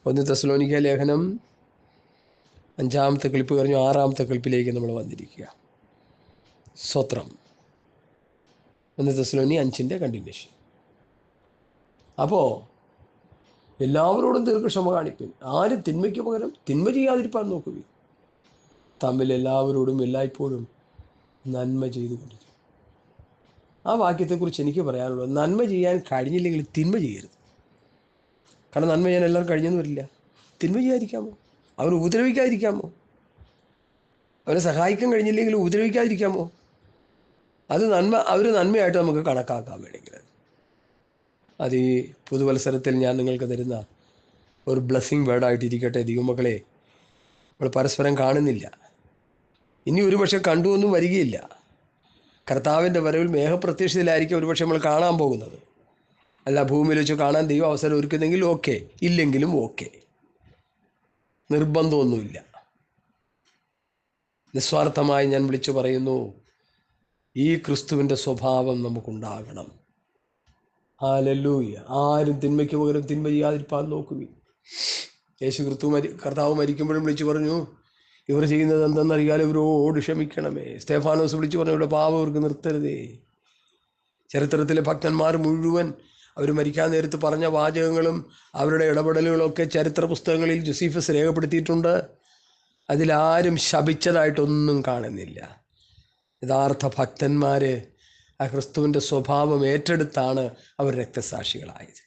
1 തെസ്സലോനിക്ക ലേഖനം 5-ാമത്തെ ക്ലിപ്പ് കഴിഞ്ഞു 6-ാമത്തെ ക്ലിപ്പിലേക്ക് നമ്മൾ വന്നിരിക്കുക. സ്തോത്രം. 1 തെസ്സലോനി 5 കണ്ടിന്യൂഷൻ. അപ്പോൾ എല്ലാവരോടും ദീർഘക്ഷമ കാണിപ്പിൻ, ആരും തിന്മയ്ക്ക് പകരം തിന്മ ചെയ്യാതിരിപ്പാൻ നോക്കുക, തമ്മിൽ എല്ലാവരോടും എല്ലായ്പ്പോഴും നന്മ ചെയ്തുകൊണ്ടിരിക്കും. ആ വാക്യത്തെക്കുറിച്ച് എനിക്ക് പറയാനുള്ളത്, നന്മ ചെയ്യാൻ കഴിഞ്ഞില്ലെങ്കിൽ തിന്മ ചെയ്യരുത്. കാരണം നന്മ ചെയ്യാൻ എല്ലാവരും കഴിഞ്ഞെന്ന് വരില്ല. തിന്മ ചെയ്യാതിരിക്കാമോ? അവരെ ഉപദ്രവിക്കാതിരിക്കാമോ? അവരെ സഹായിക്കാൻ കഴിഞ്ഞില്ലെങ്കിൽ ഉപദ്രവിക്കാതിരിക്കാമോ? അത് അവർ നന്മയായിട്ട് നമുക്ക് കണക്കാക്കാം വേണമെങ്കിൽ. അത് ഈ പുതുവത്സരത്തിൽ ഞാൻ നിങ്ങൾക്ക് തരുന്ന ഒരു ബ്ലെസ്സിങ് വേർഡായിട്ടിരിക്കട്ടെ. ദൈവമക്കളെ, നമ്മൾ പരസ്പരം കാണുന്നില്ല, ഇനി ഒരുപക്ഷെ കണ്ടുവൊന്നും വരികയില്ല. കർത്താവിൻ്റെ വരവിൽ മേഘപ്രത്യക്ഷത്തിലായിരിക്കും ഒരുപക്ഷെ നമ്മൾ കാണാൻ പോകുന്നത്. അല്ല, ഭൂമിയിൽ വെച്ച് കാണാൻ ദൈവം അവസരം ഒരുക്കുന്നെങ്കിൽ ഓക്കെ, ഇല്ലെങ്കിലും ഓക്കെ, നിർബന്ധമൊന്നുമില്ല. നിസ്വാർത്ഥമായി ഞാൻ വിളിച്ചു പറയുന്നു, ഈ ക്രിസ്തുവിൻ്റെ സ്വഭാവം നമുക്കുണ്ടാകണം. ഹല്ലേലൂയ. ആരും തിന്മയ്ക്ക് പകരം തിന്മ ചെയ്യാതിരിപ്പാൻ നോക്കുകയും. യേശു കർത്താവ് മരിക്കുമ്പോഴും വിളിച്ചു പറഞ്ഞു, ഇവർ ചെയ്യുന്നത് എന്തെന്നറിയാതെ ഇവരോട് ക്ഷമിക്കണമേ. സ്തേഫാനോസ് വിളിച്ചു പറഞ്ഞു, ഇവിടെ പാപം ഇവർക്ക് നിർത്തരുതേ. ചരിത്രത്തിലെ ഭക്തന്മാർ മുഴുവൻ അവർ മരിക്കാൻ നേരത്ത് പറഞ്ഞ വാചകങ്ങളും അവരുടെ ഇടപെടലുകളൊക്കെ ചരിത്ര പുസ്തകങ്ങളിൽ ജോസീഫസ് രേഖപ്പെടുത്തിയിട്ടുണ്ട്. അതിലാരും ശപിച്ചതായിട്ടൊന്നും കാണുന്നില്ല. യഥാർത്ഥ ഭക്തന്മാർ ആ ക്രിസ്തുവിൻ്റെ സ്വഭാവം ഏറ്റെടുത്താണ് അവർ രക്തസാക്ഷികളായത്.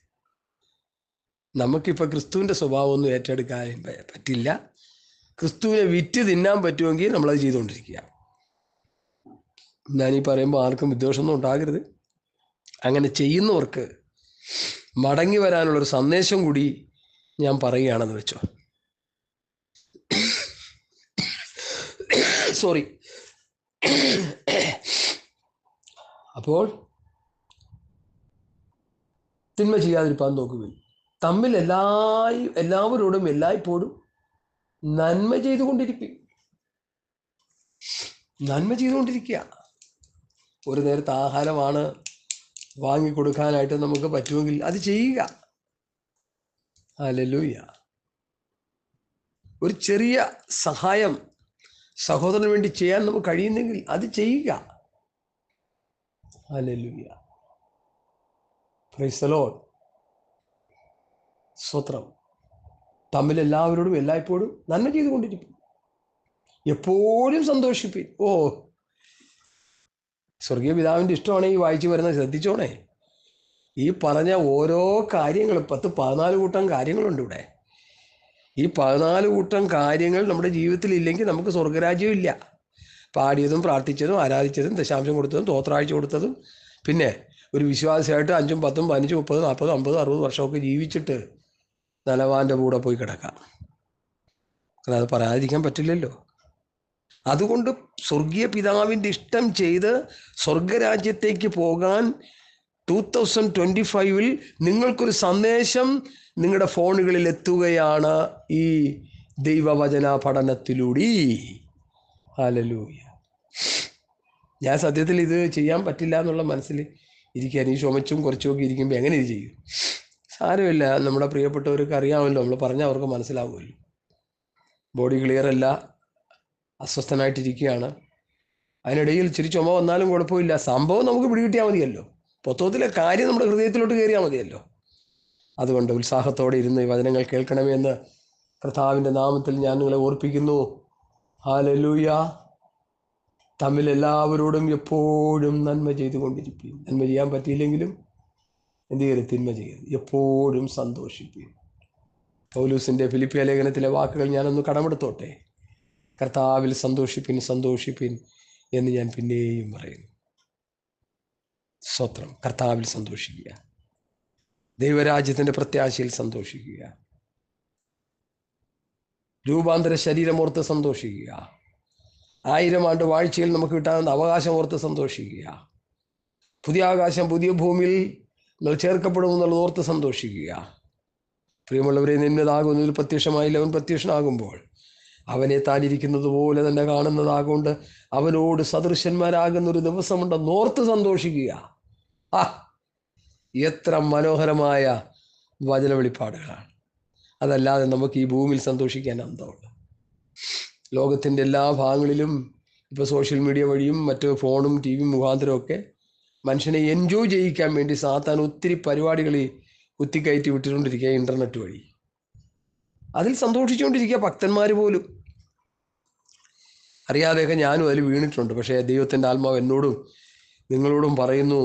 നമുക്കിപ്പോൾ ക്രിസ്തുവിൻ്റെ സ്വഭാവമൊന്നും ഏറ്റെടുക്കാൻ പറ്റില്ല. ക്രിസ്തുവിനെ വിറ്റ് തിന്നാൻ പറ്റുമെങ്കിൽ നമ്മളത് ചെയ്തുകൊണ്ടിരിക്കുക. ഞാനീ പറയുമ്പോൾ ആർക്കും വിദ്വേഷമൊന്നും ഉണ്ടാകരുത്. അങ്ങനെ ചെയ്യുന്നവർക്ക് മടങ്ങി വരാനുള്ളൊരു സന്ദേശം കൂടി ഞാൻ പറയുകയാണെന്ന് വെച്ചോ. സോറി. അപ്പോൾ തിന്മ ചെയ്യാതിരിപ്പാൻ നോക്കുകയും തമ്മിൽ എല്ലാവരോടും എല്ലായ്പ്പോഴും നന്മ ചെയ്തുകൊണ്ടിരിക്കും. നന്മ ചെയ്തുകൊണ്ടിരിക്കുക. ഒരു നേരത്തെ ആഹാരമാണ് വാങ്ങിക്കൊടുക്കാനായിട്ട് നമുക്ക് പറ്റുമെങ്കിൽ അത് ചെയ്യുക. ഹല്ലേലൂയ. ഒരു ചെറിയ സഹായം സഹോദരന് വേണ്ടി ചെയ്യാൻ നമുക്ക് കഴിയുന്നെങ്കിൽ അത് ചെയ്യുക. ഹല്ലേലൂയ. Praise the Lord. സ്തോത്രം. തമ്മിൽ എല്ലാവരോടും എല്ലായ്പ്പോഴും നന്മ ചെയ്തുകൊണ്ടിരിക്കും, എപ്പോഴും സന്തോഷിപ്പിൻ. സ്വർഗീയ പിതാവിൻ്റെ ഇഷ്ടമാണ് ഈ വായിച്ചു വരുന്നത്. ശ്രദ്ധിച്ചോണേ, ഈ പറഞ്ഞ ഓരോ കാര്യങ്ങളും 10-14 കൂട്ടം കാര്യങ്ങളുണ്ട് ഇവിടെ. ഈ 14 കൂട്ടം കാര്യങ്ങൾ നമ്മുടെ ജീവിതത്തിൽ ഇല്ലെങ്കിൽ നമുക്ക് സ്വർഗരാജ്യം ഇല്ല. പാടിയതും പ്രാർത്ഥിച്ചതും ആരാധിച്ചതും ദശാംശം കൊടുത്തതും തോത്രാഴ്ച കൊടുത്തതും പിന്നെ ഒരു വിശ്വാസിയായിട്ട് 5, 10, 15, 30, 40, 50, 60 വർഷമൊക്കെ ജീവിച്ചിട്ട് നലവാൻ്റെ കൂടെ പോയി കിടക്കാം. അത് പറയാതിരിക്കാൻ പറ്റില്ലല്ലോ. അതുകൊണ്ട് സ്വർഗീയ പിതാവിൻ്റെ ഇഷ്ടം ചെയ്ത് സ്വർഗരാജ്യത്തേക്ക് പോകാൻ 2025 നിങ്ങൾക്കൊരു സന്ദേശം നിങ്ങളുടെ ഫോണുകളിൽ എത്തുകയാണ് ഈ ദൈവവചന പഠനത്തിലൂടെ. ഹല്ലേലൂയ. ഞാൻ സത്യത്തിൽ ഇത് ചെയ്യാൻ പറ്റില്ല എന്നുള്ള മനസ്സിൽ ഇരിക്കാൻ, ഈ ചുമച്ചും കുറച്ചുമൊക്കെ ഇരിക്കുമ്പോൾ എങ്ങനെ ഇത് ചെയ്യും? സാരമില്ല, നമ്മുടെ പ്രിയപ്പെട്ടവർക്ക് അറിയാമല്ലോ, നമ്മൾ പറഞ്ഞാൽ അവർക്ക് മനസ്സിലാവുമല്ലോ. ബോഡി ക്ലിയർ അല്ല, അസ്വസ്ഥനായിട്ടിരിക്കുകയാണ്. അതിനിടയിൽ ഇച്ചിരി ചുമ വന്നാലും കുഴപ്പമില്ല, സംഭവം നമുക്ക് പിടികിട്ടിയാൽ മതിയല്ലോ. പുസ്തകത്തിലെ കാര്യം നമ്മുടെ ഹൃദയത്തിലോട്ട് കയറിയാൽ മതിയല്ലോ. അതുകൊണ്ട് ഉത്സാഹത്തോടെ ഇരുന്ന് ഈ വചനങ്ങൾ കേൾക്കണമെന്ന് കർത്താവിൻ്റെ നാമത്തിൽ ഞാൻ നിങ്ങളെ ഓർപ്പിക്കുന്നു. ഹല്ലേലൂയ. തമ്മിൽ എല്ലാവരോടും എപ്പോഴും നന്മ ചെയ്തുകൊണ്ടിരിക്കും. നന്മ ചെയ്യാൻ പറ്റിയില്ലെങ്കിലും എന്ത് ചെയ്യരുത്? തിന്മ ചെയ്യരുത്. എപ്പോഴും സന്തോഷിക്കും. പൗലൂസിൻ്റെ ഫിലിപ്പിയ ലേഖനത്തിലെ വാക്കുകൾ ഞാനൊന്ന് കടമെടുത്തോട്ടെ. കർത്താവിൽ സന്തോഷിപ്പിൻ, സന്തോഷിപ്പിൻ എന്ന് ഞാൻ പിന്നെയും പറയുന്നു. സ്തോത്രം. കർത്താവിൽ സന്തോഷിക്കുക, ദൈവരാജ്യത്തിൻ്റെ പ്രത്യാശയിൽ സന്തോഷിക്കുക, രൂപാന്തര ശരീരമോർത്ത് സന്തോഷിക്കുക, 1000 ആണ്ട് വാഴ്ചയിൽ നമുക്ക് കിട്ടാവുന്ന അവകാശം ഓർത്ത് സന്തോഷിക്കുക, പുതിയ ആകാശം പുതിയ ഭൂമിയിൽ നമ്മൾ ചേർക്കപ്പെടുമെന്നുള്ളത് ഓർത്ത് സന്തോഷിക്കുക. പ്രിയമുള്ളവരെ, നിന്നതാകുന്നതിൽ പ്രത്യക്ഷമായില്ല, അവൻ പ്രത്യക്ഷനാകുമ്പോൾ അവനെ താനിരിക്കുന്നത് പോലെ തന്നെ കാണുന്നതാകൊണ്ട് അവനോട് സദൃശന്മാരാകുന്നൊരു ദിവസമുണ്ടെന്ന് ഓർത്ത് സന്തോഷിക്കുക. എത്ര മനോഹരമായ വചന വെളിപ്പാടുകളാണ്. അതല്ലാതെ നമുക്ക് ഈ ഭൂമിയിൽ സന്തോഷിക്കാൻ അന്തമുള്ളൂ. ലോകത്തിൻ്റെ എല്ലാ ഭാഗങ്ങളിലും ഇപ്പോൾ സോഷ്യൽ മീഡിയ വഴിയും മറ്റ് ഫോണും ടി വി മുഖാന്തരമൊക്കെ മനുഷ്യനെ എൻജോയ് ചെയ്യിക്കാൻ വേണ്ടി സാത്താൻ ഒത്തിരി പരിപാടികൾ കുത്തിക്കയറ്റി വിട്ടുകൊണ്ടിരിക്കുക, ഇൻ്റർനെറ്റ് വഴി. അതിൽ സന്തോഷിച്ചുകൊണ്ടിരിക്കുക ഭക്തന്മാർ പോലും. അറിയാതെയൊക്കെ ഞാനും അതിൽ വീണിട്ടുണ്ട്. പക്ഷേ ദൈവത്തിൻ്റെ ആത്മാവ് എന്നോടും നിങ്ങളോടും പറയുന്നു,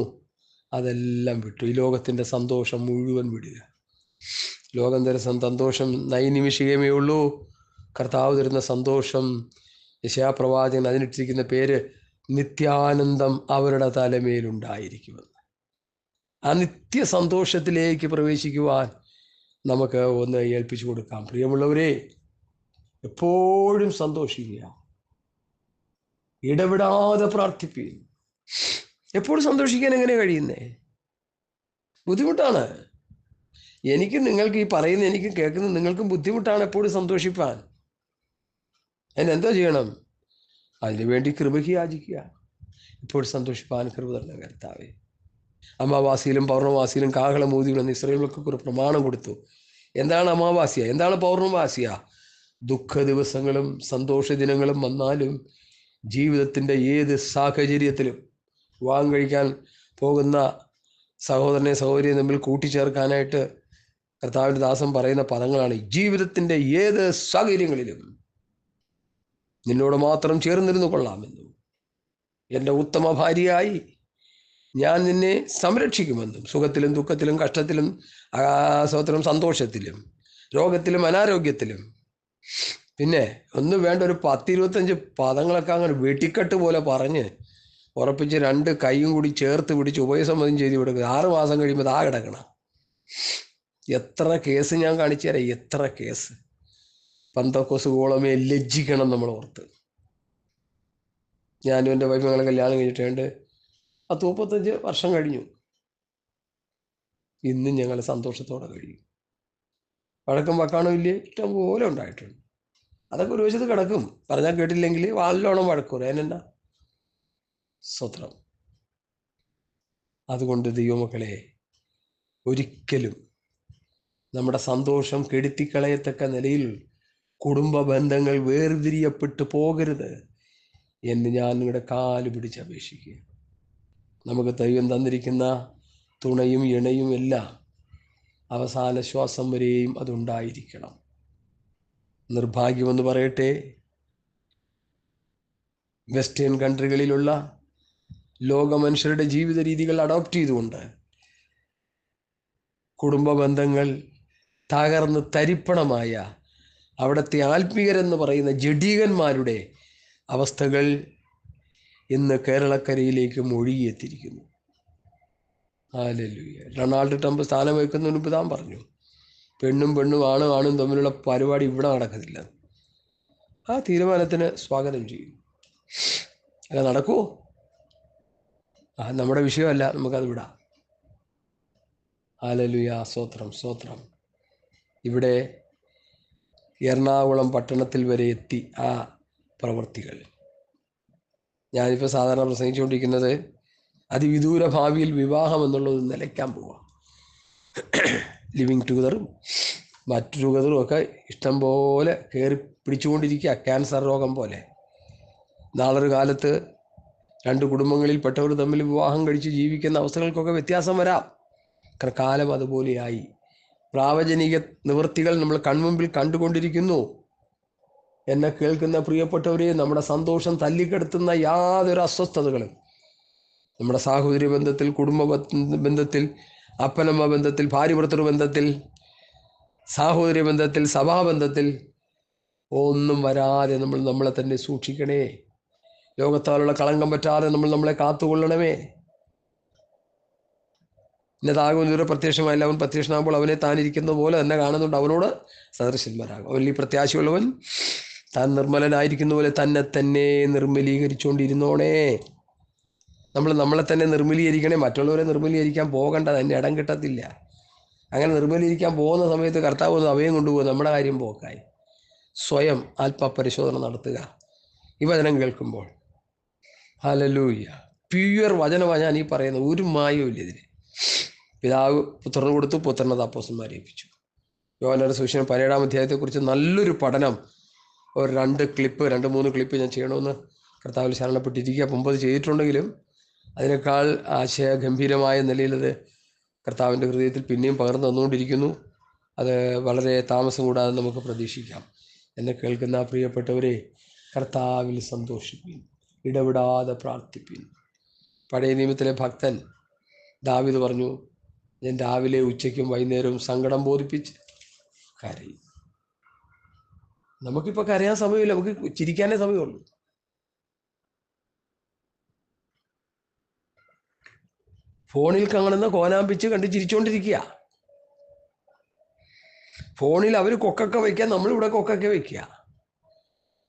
അതെല്ലാം വിട്ടു. ഈ ലോകത്തിൻ്റെ സന്തോഷം മുഴുവൻ വിടുക. ലോകം തരുന്ന സന്തോഷം നൈനിമിഷികമേ ഉള്ളൂ. കർത്താവ് തരുന്ന സന്തോഷം, യെശയ്യാപ്രവാചകൻ അതിനിട്ടിരിക്കുന്ന പേര് നിത്യാനന്ദം അവരുടെ തലമേലുണ്ടായിരിക്കുമെന്ന്. ആ നിത്യ സന്തോഷത്തിലേക്ക് പ്രവേശിക്കുവാൻ നമുക്ക് ഒന്ന് ഏൽപ്പിച്ചു കൊടുക്കാം. പ്രിയമുള്ളവരെ, എപ്പോഴും സന്തോഷിക്കുക, ഇടപെടാതെ പ്രാർത്ഥിപ്പിക്കും. എപ്പോഴും സന്തോഷിക്കാൻ എങ്ങനെ കഴിയുന്നേ? ബുദ്ധിമുട്ടാണ്. എനിക്കും നിങ്ങൾക്ക് ഈ പറയുന്ന എനിക്കും കേൾക്കുന്ന നിങ്ങൾക്കും ബുദ്ധിമുട്ടാണ് എപ്പോഴും സന്തോഷിപ്പാൻ. അതിനെന്താ ചെയ്യണം? അതിനുവേണ്ടി കൃപയ്ക്ക് യാചിക്കുക. ഇപ്പോൾ സന്തോഷിപ്പാൻ കൃപ തന്നെ കർത്താവേ. അമാവാസിയിലും പൗർണമാസിയിലും കാഹളം ഊതിവിടുന്ന ഇസ്രായേലിനൊക്കെ ഒരു പ്രമാണം കൊടുത്തു. എന്താണ് അമാവാസ്യ? എന്താണ് പൗർണമാസ്യ? ദുഃഖ ദിവസങ്ങളും സന്തോഷ ദിനങ്ങളും വന്നാലും ജീവിതത്തിൻ്റെ ഏത് സാഹചര്യത്തിലും വിവാഹം കഴിക്കാൻ പോകുന്ന സഹോദരനെ സഹോദരിയെ തമ്മിൽ കൂട്ടിച്ചേർക്കാനായിട്ട് കർത്താവിൻ്റെ ദാസൻ പറയുന്ന പദങ്ങളാണ്: ജീവിതത്തിൻ്റെ ഏത് സാഹചര്യങ്ങളിലും നിന്നോട് മാത്രം ചേർന്നിരുന്നു കൊള്ളാമെന്നും, എൻ്റെ ഉത്തമ ഭാര്യയായി ഞാൻ നിന്നെ സംരക്ഷിക്കുമെന്നും, സുഖത്തിലും ദുഃഖത്തിലും കഷ്ടത്തിലും ആസ്വാദത്തിലും സന്തോഷത്തിലും രോഗത്തിലും അനാരോഗ്യത്തിലും. പിന്നെ ഒന്നും വേണ്ട, ഒരു 10-25 പദങ്ങളൊക്കെ അങ്ങനെ വെട്ടിക്കെട്ട് പോലെ പറഞ്ഞ് ഉറപ്പിച്ച് 2 കൈയും കൂടി ചേർത്ത് പിടിച്ച് ഉഭയസമ്മതം ചെയ്ത് കൊടുക്കുക. 6 മാസം കഴിയുമ്പോൾ ആ കിടക്കണം. എത്ര കേസ് ഞാൻ കാണിച്ചു തരാം, എത്ര കേസ്. പന്തക്കോസുകളമേ ലജ്ജിക്കണം നമ്മൾ ഓർത്ത്. ഞാനും എൻ്റെ വൈഫ് ഞങ്ങളെ കല്യാണം കഴിഞ്ഞിട്ടുണ്ട് 30-35 വർഷം കഴിഞ്ഞു. ഇന്നും ഞങ്ങൾ സന്തോഷത്തോടെ കഴിയും. വഴക്കം വക്കാണോ ഇല്ലേ? ഇഷ്ടം പോലെ ഉണ്ടായിട്ടുണ്ട്. അതൊക്കെ ഒരു വശത്ത് കിടക്കും. പറഞ്ഞാൽ കേട്ടില്ലെങ്കിൽ നല്ലോണം വഴക്കൂറ. അതിനെന്നാ സ്വത്രം. അതുകൊണ്ട് ദൈവമക്കളെ, ഒരിക്കലും നമ്മുടെ സന്തോഷം കെടുത്തിക്കളയത്തക്ക നിലയിൽ കുടുംബ ബന്ധങ്ങൾ വേർതിരിയപ്പെട്ടു പോകരുത് എന്ന് ഞാൻ നിങ്ങളുടെ കാല് പിടിച്ചപേക്ഷിക്കുക. നമുക്ക് ദൈവം തന്നിരിക്കുന്ന തുണയും ഇണയും എല്ലാം അവസാന ശ്വാസം വരെയും അതുണ്ടായിരിക്കണം. നിർഭാഗ്യമെന്ന് പറയട്ടെ, വെസ്റ്റേൺ കൺട്രികളിലുള്ള ലോക മനുഷ്യരുടെ ജീവിത രീതികൾ അഡോപ്റ്റ് ചെയ്തുകൊണ്ട് കുടുംബ ബന്ധങ്ങൾ തകർന്ന് തരിപ്പണമായ അവിടുത്തെ ആത്മീയരെന്ന് പറയുന്ന ജഡീകന്മാരുടെ അവസ്ഥകൾ ഇന്ന് കേരളക്കരയിലേക്ക് ഒഴുകിയെത്തിയിരിക്കുന്നു. ഹല്ലേലൂയ. ഡൊണാൾഡ് ട്രംപ് സ്ഥാനം വയ്ക്കുന്നതിന് മുമ്പ് താൻ പറഞ്ഞു, പെണ്ണും ആണും തമ്മിലുള്ള പരിപാടി ഇവിടെ നടക്കത്തില്ല. ആ തീരുമാനത്തിന് സ്വാഗതം ചെയ്യും. അത് നടക്കുമോ? നമ്മുടെ വിഷയമല്ല, നമുക്കത് വിടാം. ഹല്ലേലൂയ. സ്തോത്രം. ഇവിടെ എറണാകുളം പട്ടണത്തിൽ വരെ എത്തി ആ പ്രവൃത്തികൾ. ഞാനിപ്പോൾ സാധാരണ പ്രസംഗിച്ചുകൊണ്ടിരിക്കുന്നത് അതിവിദൂര ഭാവിയിൽ വിവാഹം എന്നുള്ളത് നിലയ്ക്കാൻ പോവാം. ലിവിങ് ടുഗദറും മറ്റു ടുഗദറും ഒക്കെ ഇഷ്ടം പോലെ കയറി പിടിച്ചുകൊണ്ടിരിക്കുക, ക്യാൻസർ രോഗം പോലെ. നാളൊരു കാലത്ത് 2 കുടുംബങ്ങളിൽപ്പെട്ടവർ തമ്മിൽ വിവാഹം കഴിച്ച് ജീവിക്കുന്ന അവസ്ഥകൾക്കൊക്കെ വ്യത്യാസം വരാം. കാലം അതുപോലെയായി. പ്രാവചനിക നിവൃത്തികൾ നമ്മൾ കൺമുമ്പിൽ കണ്ടുകൊണ്ടിരിക്കുന്നു. എന്നെ കേൾക്കുന്ന പ്രിയപ്പെട്ടവരെ, നമ്മുടെ സന്തോഷം തല്ലിക്കെടുത്തുന്ന യാതൊരു അസ്വസ്ഥതകളും നമ്മുടെ സാഹോദര്യ ബന്ധത്തിൽ, കുടുംബ ബന്ധത്തിൽ, അപ്പനമ്മ ബന്ധത്തിൽ, ഭാര്യ-ഭർത്തൃ ബന്ധത്തിൽ, സാഹോദര്യ ബന്ധത്തിൽ, സഭാബന്ധത്തിൽ ഒന്നും വരാതെ നമ്മൾ നമ്മളെ തന്നെ സൂക്ഷിക്കണേ. ലോകത്താലുള്ള കളങ്കം പറ്റാതെ നമ്മളെ കാത്തുകൊള്ളണമേ. ഇന്നതാകും ഇവരെ പ്രത്യക്ഷമായില്ല. അവൻ പ്രത്യക്ഷനാകുമ്പോൾ അവനെ താനിരിക്കുന്ന പോലെ തന്നെ കാണുന്നുണ്ട്. അവനോട് സദൃശന്മാരാകും. അവൻ ഈ പ്രത്യാശയുള്ളവൻ താൻ നിർമ്മലനായിരിക്കുന്ന പോലെ തന്നെ നിർമ്മലീകരിച്ചുകൊണ്ടിരുന്നോണേ. നമ്മളെ തന്നെ നിർമ്മലീകരിക്കണേ. മറ്റുള്ളവരെ നിർമ്മലീകരിക്കാൻ പോകണ്ട, തന്നെ ഇടം കിട്ടത്തില്ല. അങ്ങനെ നിർമ്മലീകരിക്കാൻ പോകുന്ന സമയത്ത് കർത്താവ് ഒന്ന് അവയും കൊണ്ടുപോകും. നമ്മുടെ കാര്യം പോക്കായി. സ്വയം ആത്മപരിശോധന നടത്തുക ഈ വചനം കേൾക്കുമ്പോൾ. ഹല്ലേലൂയ. പ്യുവർ വചനമാണ് ഞാൻ ഈ പറയുന്നത്. ഒരു മായവും ഇല്ല ഇതിന്. പിതാവ് പുത്രന് കൊടുത്തു, പുത്രനത് അപ്പോസ്തലന്മാരെ ഏൽപ്പിച്ചു. യോഹന്നാന്റെ സുവിശേഷം 17-ാം അധ്യായത്തെക്കുറിച്ച് നല്ലൊരു പഠനം, ഒരു 2-3 ക്ലിപ്പ് ഞാൻ ചെയ്യണമെന്ന് കർത്താവിൽ ശരണപ്പെട്ടിരിക്കുക. മുമ്പ് അത് ചെയ്തിട്ടുണ്ടെങ്കിലും അതിനേക്കാൾ ആശയഗംഭീരമായ നിലയിലത് കർത്താവിൻ്റെ ഹൃദയത്തിൽ പിന്നെയും പകർന്നു തന്നുകൊണ്ടിരിക്കുന്നു. അത് വളരെ താമസം കൂടാതെ നമുക്ക് പ്രതീക്ഷിക്കാം. എന്നെ കേൾക്കുന്ന പ്രിയപ്പെട്ടവരെ, കർത്താവിൽ സന്തോഷിപ്പിൻ, ഇടവിടാതെ പ്രാർത്ഥിപ്പിൻ. പഴയ നിയമത്തിലെ ഭക്തൻ ദാവീദ് പറഞ്ഞു, ഞാൻ രാവിലെ ഉച്ചയ്ക്കും വൈകുന്നേരവും സങ്കടം ബോധിപ്പിച്ച് കരയും. നമുക്കിപ്പോൾ കരയാൻ സമയമില്ല, നമുക്ക് ചിരിക്കാനേ സമയമുള്ളൂ. ഫോണിൽ കാണുന്ന കോനാമ്പിച്ച് കണ്ട് ചിരിച്ചുകൊണ്ടിരിക്കുക. ഫോണിൽ അവർ കൊക്കൊക്കെ വയ്ക്കുക, നമ്മളിവിടെ കൊക്കൊക്കെ വയ്ക്കുക.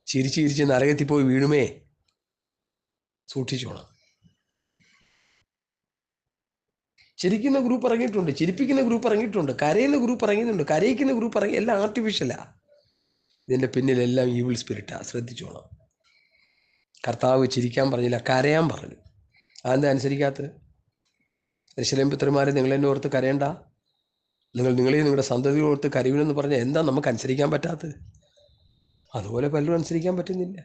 ചിരിച്ച് ചിരിച്ച് നരകത്തിൽ പോയി വീഴുമേ, സൂക്ഷിച്ചോണം. ചിരിക്കുന്ന ഗ്രൂപ്പ് ഇറങ്ങിയിട്ടുണ്ട്, ചിരിപ്പിക്കുന്ന ഗ്രൂപ്പ് ഇറങ്ങിയിട്ടുണ്ട്, കരയുന്ന ഗ്രൂപ്പ് ഇറങ്ങിയിട്ടുണ്ട്, കരയിക്കുന്ന ഗ്രൂപ്പ് ഇറങ്ങി. എല്ലാം ആർട്ടിഫിഷ്യലാ. ഇതിൻ്റെ പിന്നിലെല്ലാം ഈവിൾ സ്പിരിറ്റാ, ശ്രദ്ധിച്ചോണം. കർത്താവ് ചിരിക്കാൻ പറഞ്ഞില്ല, കരയാൻ പറഞ്ഞു. അതെന്താ അനുസരിക്കാത്തത്? യെരൂശലേം പുത്രന്മാരെ, നിങ്ങളെന്നെ ഓർത്ത് കരയണ്ട, നിങ്ങളെയും നിങ്ങളുടെ സന്തതി ഓർത്ത് കരയുമെന്ന് പറഞ്ഞാൽ എന്താ നമുക്ക് അനുസരിക്കാൻ പറ്റാത്തത്? അതുപോലെ പലരും അനുസരിക്കാൻ പറ്റുന്നില്ല.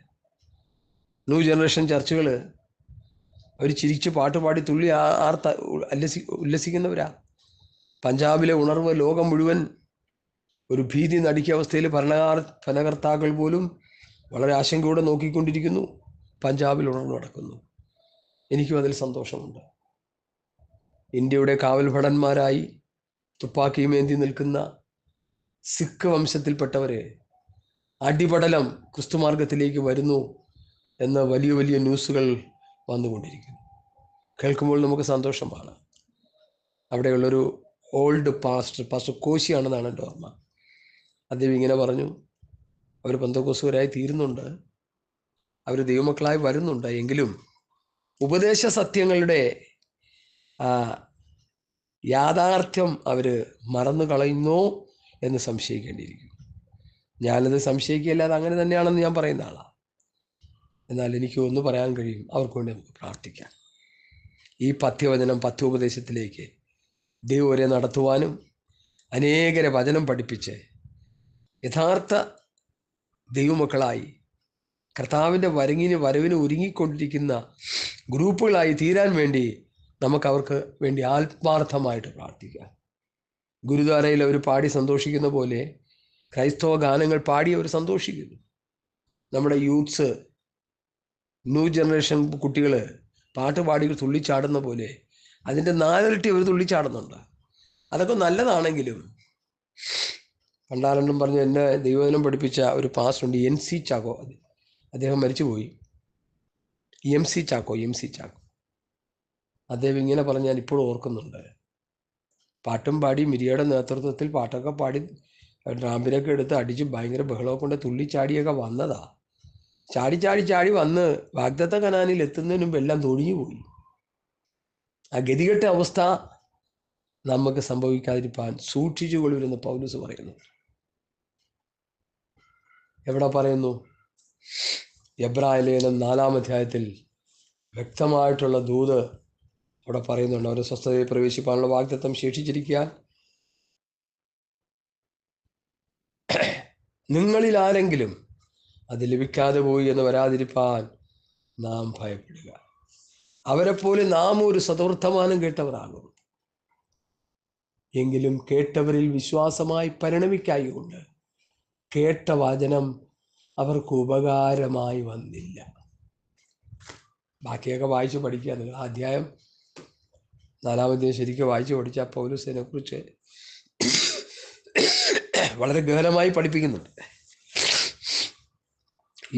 ന്യൂ ജനറേഷൻ ചർച്ചുകൾ അവർ ചിരിച്ച് പാട്ടുപാടി തുള്ളി ഉല്ലസിക്കുന്നവരാ. പഞ്ചാബിലെ ഉണർവ് ലോകം മുഴുവൻ ഒരു ഭീതി നടുക്കിയ അവസ്ഥയിൽ ഭരണകർത്താക്കൾ പോലും വളരെ ആശങ്കയോടെ നോക്കിക്കൊണ്ടിരിക്കുന്നു. പഞ്ചാബിൽ ഉണർവ് നടക്കുന്നു. എനിക്കും അതിൽ സന്തോഷമുണ്ട്. ഇന്ത്യയുടെ കാവൽഭടന്മാരായി തുപ്പാക്കിയുമേന്തി നിൽക്കുന്ന സിഖ് വംശത്തിൽപ്പെട്ടവരെ അടിപടലം ക്രിസ്തുമാർഗത്തിലേക്ക് വരുന്നു എന്ന വലിയ വലിയ ന്യൂസുകൾ വന്നുകൊണ്ടിരിക്കുന്നു. കേൾക്കുമ്പോൾ നമുക്ക് സന്തോഷമാണ്. അവിടെയുള്ളൊരു ഓൾഡ് പാസ്റ്റർ കോശിയാണെന്നാണ് എൻ്റെ ഓർമ്മ. അദ്ദേഹം ഇങ്ങനെ പറഞ്ഞു, അവർ പെന്തക്കോസ്തുകാരായി തീരുന്നുണ്ട്, അവർ ദൈവമക്കളായി വരുന്നുണ്ട്, എങ്കിലും ഉപദേശ സത്യങ്ങളുടെ യാഥാർത്ഥ്യം അവർ മറന്നു കളയുന്നോ എന്ന് സംശയിക്കേണ്ടിയിരിക്കുന്നു. ഞാനത് സംശയിക്കുകയല്ല, അത് അങ്ങനെ തന്നെയാണെന്ന് ഞാൻ പറയുന്ന ആളാണ്. എന്നാൽ എനിക്ക് ഒന്ന് പറയാൻ കഴിയും, അവർക്ക് വേണ്ടി നമുക്ക് പ്രാർത്ഥിക്കാം. ഈ പഥ്യോപദേശത്തിലേക്ക് ദൈവം അവരെ നടത്തുവാനും അനേകരെ വചനം പഠിപ്പിച്ച് യഥാർത്ഥ ദൈവമക്കളായി കർത്താവിൻ്റെ വരവിന് ഒരുങ്ങിക്കൊണ്ടിരിക്കുന്ന ഗ്രൂപ്പുകളായി തീരാൻ വേണ്ടി നമുക്കവർക്ക് വേണ്ടി ആത്മാർത്ഥമായിട്ട് പ്രാർത്ഥിക്കാം. ഗുരുദ്വാരയിൽ അവർ പാടി സന്തോഷിക്കുന്ന പോലെ ക്രൈസ്തവ ഗാനങ്ങൾ പാടി അവർ സന്തോഷിക്കുന്നു. നമ്മുടെ യൂത്ത്സ്, ന്യൂ ജനറേഷൻ കുട്ടികൾ പാട്ട് പാടി തുള്ളിച്ചാടുന്ന പോലെ അതിൻ്റെ 4 ഇരട്ടി അവർ തുള്ളിച്ചാടുന്നുണ്ട്. അതൊക്കെ നല്ലതാണെങ്കിലും പണ്ടാരെണ്ണം പറഞ്ഞു, എന്നെ ദൈവവചനം പഠിപ്പിച്ച ഒരു പാസ്റ്ററുണ്ട്, MC ചാക്കോ. അദ്ദേഹം മരിച്ചുപോയി. MC ചാക്കോ. അദ്ദേഹം ഇങ്ങനെ പറഞ്ഞ് ഞാൻ ഇപ്പോഴും ഓർക്കുന്നുണ്ട്. പാട്ടും പാടി മിരിയുടെ നേതൃത്വത്തിൽ പാട്ടൊക്കെ പാടി ഡ്രാമ്പിനൊക്കെ എടുത്ത് അടിച്ച് ഭയങ്കര ബഹളമൊക്കെ കൊണ്ട് തുള്ളിച്ചാടിയൊക്കെ വന്നതാ. ചാടി വന്ന് വാഗ്ദത്ത കനാനിൽ എത്തുന്നതിന് മുമ്പ് എല്ലാം തൊഴിഞ്ഞു പോയി. ആ ഗതികെട്ട അവസ്ഥ നമുക്ക് സംഭവിക്കാതിരിക്കാൻ സൂക്ഷിച്ചുകൊള്ളുവെന്ന് പൗലോസ് പറയുന്നു. എവിടെ പറയുന്നു? എബ്രായ ലേഖനം 4-ാം അധ്യായത്തിൽ വ്യക്തമായിട്ടുള്ള ദൂത് അവിടെ പറയുന്നുണ്ട്. അവരെ സ്വസ്ഥതയിൽ പ്രവേശിപ്പാനുള്ള വാഗ്ദത്തം ശേഷിച്ചിരിക്കാൻ നിങ്ങളിൽ ആരെങ്കിലും അത് ലഭിക്കാതെ പോയി എന്ന് വരാതിരിപ്പാൻ നാം ഭയപ്പെടുക. അവരെപ്പോലെ നാം ഒരു സതവർത്തമാനം കേട്ടവരാകും. എങ്കിലും കേട്ടവരിൽ വിശ്വാസമായി പരിണമിക്കായികൊണ്ട് കേട്ട വചനം അവർക്ക് ഉപകാരമായി വന്നില്ല. ബാക്കിയൊക്കെ വായിച്ചു പഠിക്കുക. നിങ്ങൾ അധ്യായം 4-ാം അധ്യായം ശരിക്കും വായിച്ചു പഠിച്ച പൗലോസിനെ കുറിച്ച് വളരെ ഗഹനമായി പഠിപ്പിക്കുന്നുണ്ട്.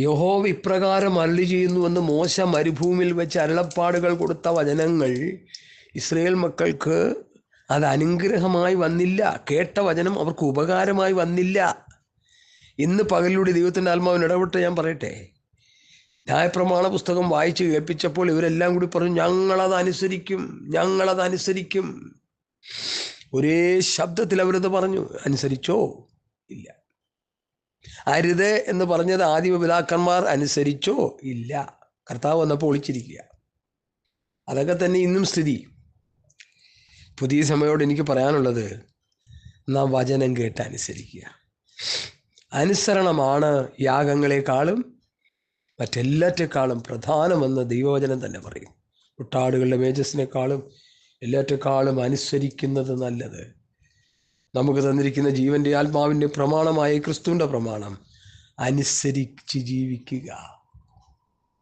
യഹോവ ഇപ്രകാരം അരുളി ചെയ്യുന്നുവെന്ന് മോശ മരുഭൂമിയിൽ വെച്ച് അരുളപ്പാടുകൾ കൊടുത്ത വചനങ്ങൾ ഇസ്രായേൽ മക്കൾക്ക് അത് അനുഗ്രഹമായി വന്നില്ല. കേട്ട വചനം അവർക്ക് ഉപകാരമായി വന്നില്ല. ഇന്ന് പകലിലൂടെ ദൈവത്തിൻ്റെ ആത്മാവിന് ഇടപെട്ട് ഞാൻ പറയട്ടെ, ന്യായപ്രമാണ പുസ്തകം വായിച്ച് കേൾപ്പിച്ചപ്പോൾ ഇവരെല്ലാം കൂടി പറഞ്ഞു, ഞങ്ങളതനുസരിക്കും. ഒരേ ശബ്ദത്തിൽ അവരത് പറഞ്ഞു. അനുസരിച്ചോ? ഇല്ല. അരുത് എന്ന് പറഞ്ഞത് ആദിമ പിതാക്കന്മാർ അനുസരിച്ചോ? ഇല്ല. കർത്താവ് വന്നപ്പോൾ ഒളിച്ചിരിക്കുക. അതൊക്കെ തന്നെ ഇന്നും സ്ഥിതി. പുതിയ സമയോട് എനിക്ക് പറയാനുള്ളത്, നാം വചനം കേട്ട് അനുസരിക്കുക. അനുസരണമാണ് യാഗങ്ങളെക്കാളും മറ്റെല്ലാറ്റേക്കാളും പ്രധാനമെന്ന് ദൈവവചനം തന്നെ പറയും. മുട്ടാടുകളുടെ മേജസ്സിനേക്കാളും എല്ലാറ്റേക്കാളും അനുസരിക്കുന്നത് നല്ലത്. നമുക്ക് തന്നിരിക്കുന്ന ജീവൻ്റെ ആത്മാവിൻ്റെ പ്രമാണമായ ക്രിസ്തുവിൻ്റെ പ്രമാണം അനുസരിച്ച് ജീവിക്കുക.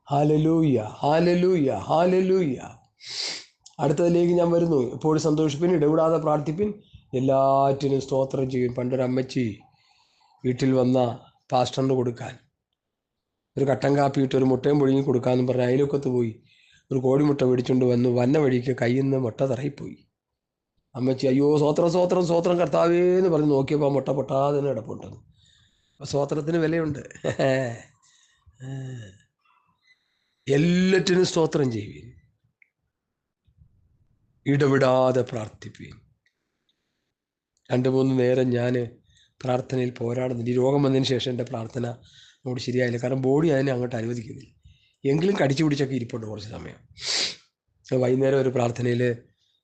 Hallelujah, hallelujah, hallelujah. അടുത്തതിലേക്ക് ഞാൻ വരുന്നു. എപ്പോഴും സന്തോഷിപ്പിൻ, ഇടപെടാതെ പ്രാർത്ഥിപ്പിൻ, എല്ലാറ്റിനും സ്തോത്രം ചെയ്യും. പണ്ടൊരമ്മച്ചി വീട്ടിൽ വന്ന പാസ്റ്ററിന് കൊടുക്കാൻ ഒരു കട്ടൻ കാപ്പി ഇട്ട് ഒരു മുട്ടയും പൊഴുങ്ങി കൊടുക്കാമെന്ന് പറഞ്ഞ് അയലൊക്കത്ത് പോയി ഒരു കോഴിമുട്ട മേടിച്ചുകൊണ്ട് വന്നു. വന്ന വഴിക്ക് കയ്യിൽ നിന്ന് മുട്ട തറയിപ്പോയി. അമ്മച്ചി അയ്യോ സ്വോത്രം സ്വോത്രം സ്വോത്രം കർത്താവേ എന്ന് പറഞ്ഞ് നോക്കിയപ്പോൾ മുട്ട പൊട്ടാതെ തന്നെ കിടപ്പുണ്ടെന്ന്. അപ്പോൾ സ്വോത്രത്തിന് വിലയുണ്ട്. എല്ലാറ്റിനും സ്തോത്രം ചെയ്യുവീൻ, ഇടവിടാതെ പ്രാർത്ഥിപ്പീൻ. 2-3 നേരം ഞാൻ പ്രാർത്ഥനയിൽ പോരാടുന്നുണ്ട്. ഈ രോഗം വന്നതിന് ശേഷം എൻ്റെ പ്രാർത്ഥന അങ്ങോട്ട് ശരിയായില്ല. കാരണം ബോഡി അതിനെ അങ്ങോട്ട് അനുവദിക്കുന്നില്ല. എങ്കിലും കടിച്ചു പിടിച്ചൊക്കെ ഇരിപ്പുണ്ട് കുറച്ച് സമയം. വൈകുന്നേരം ഒരു പ്രാർത്ഥനയിൽ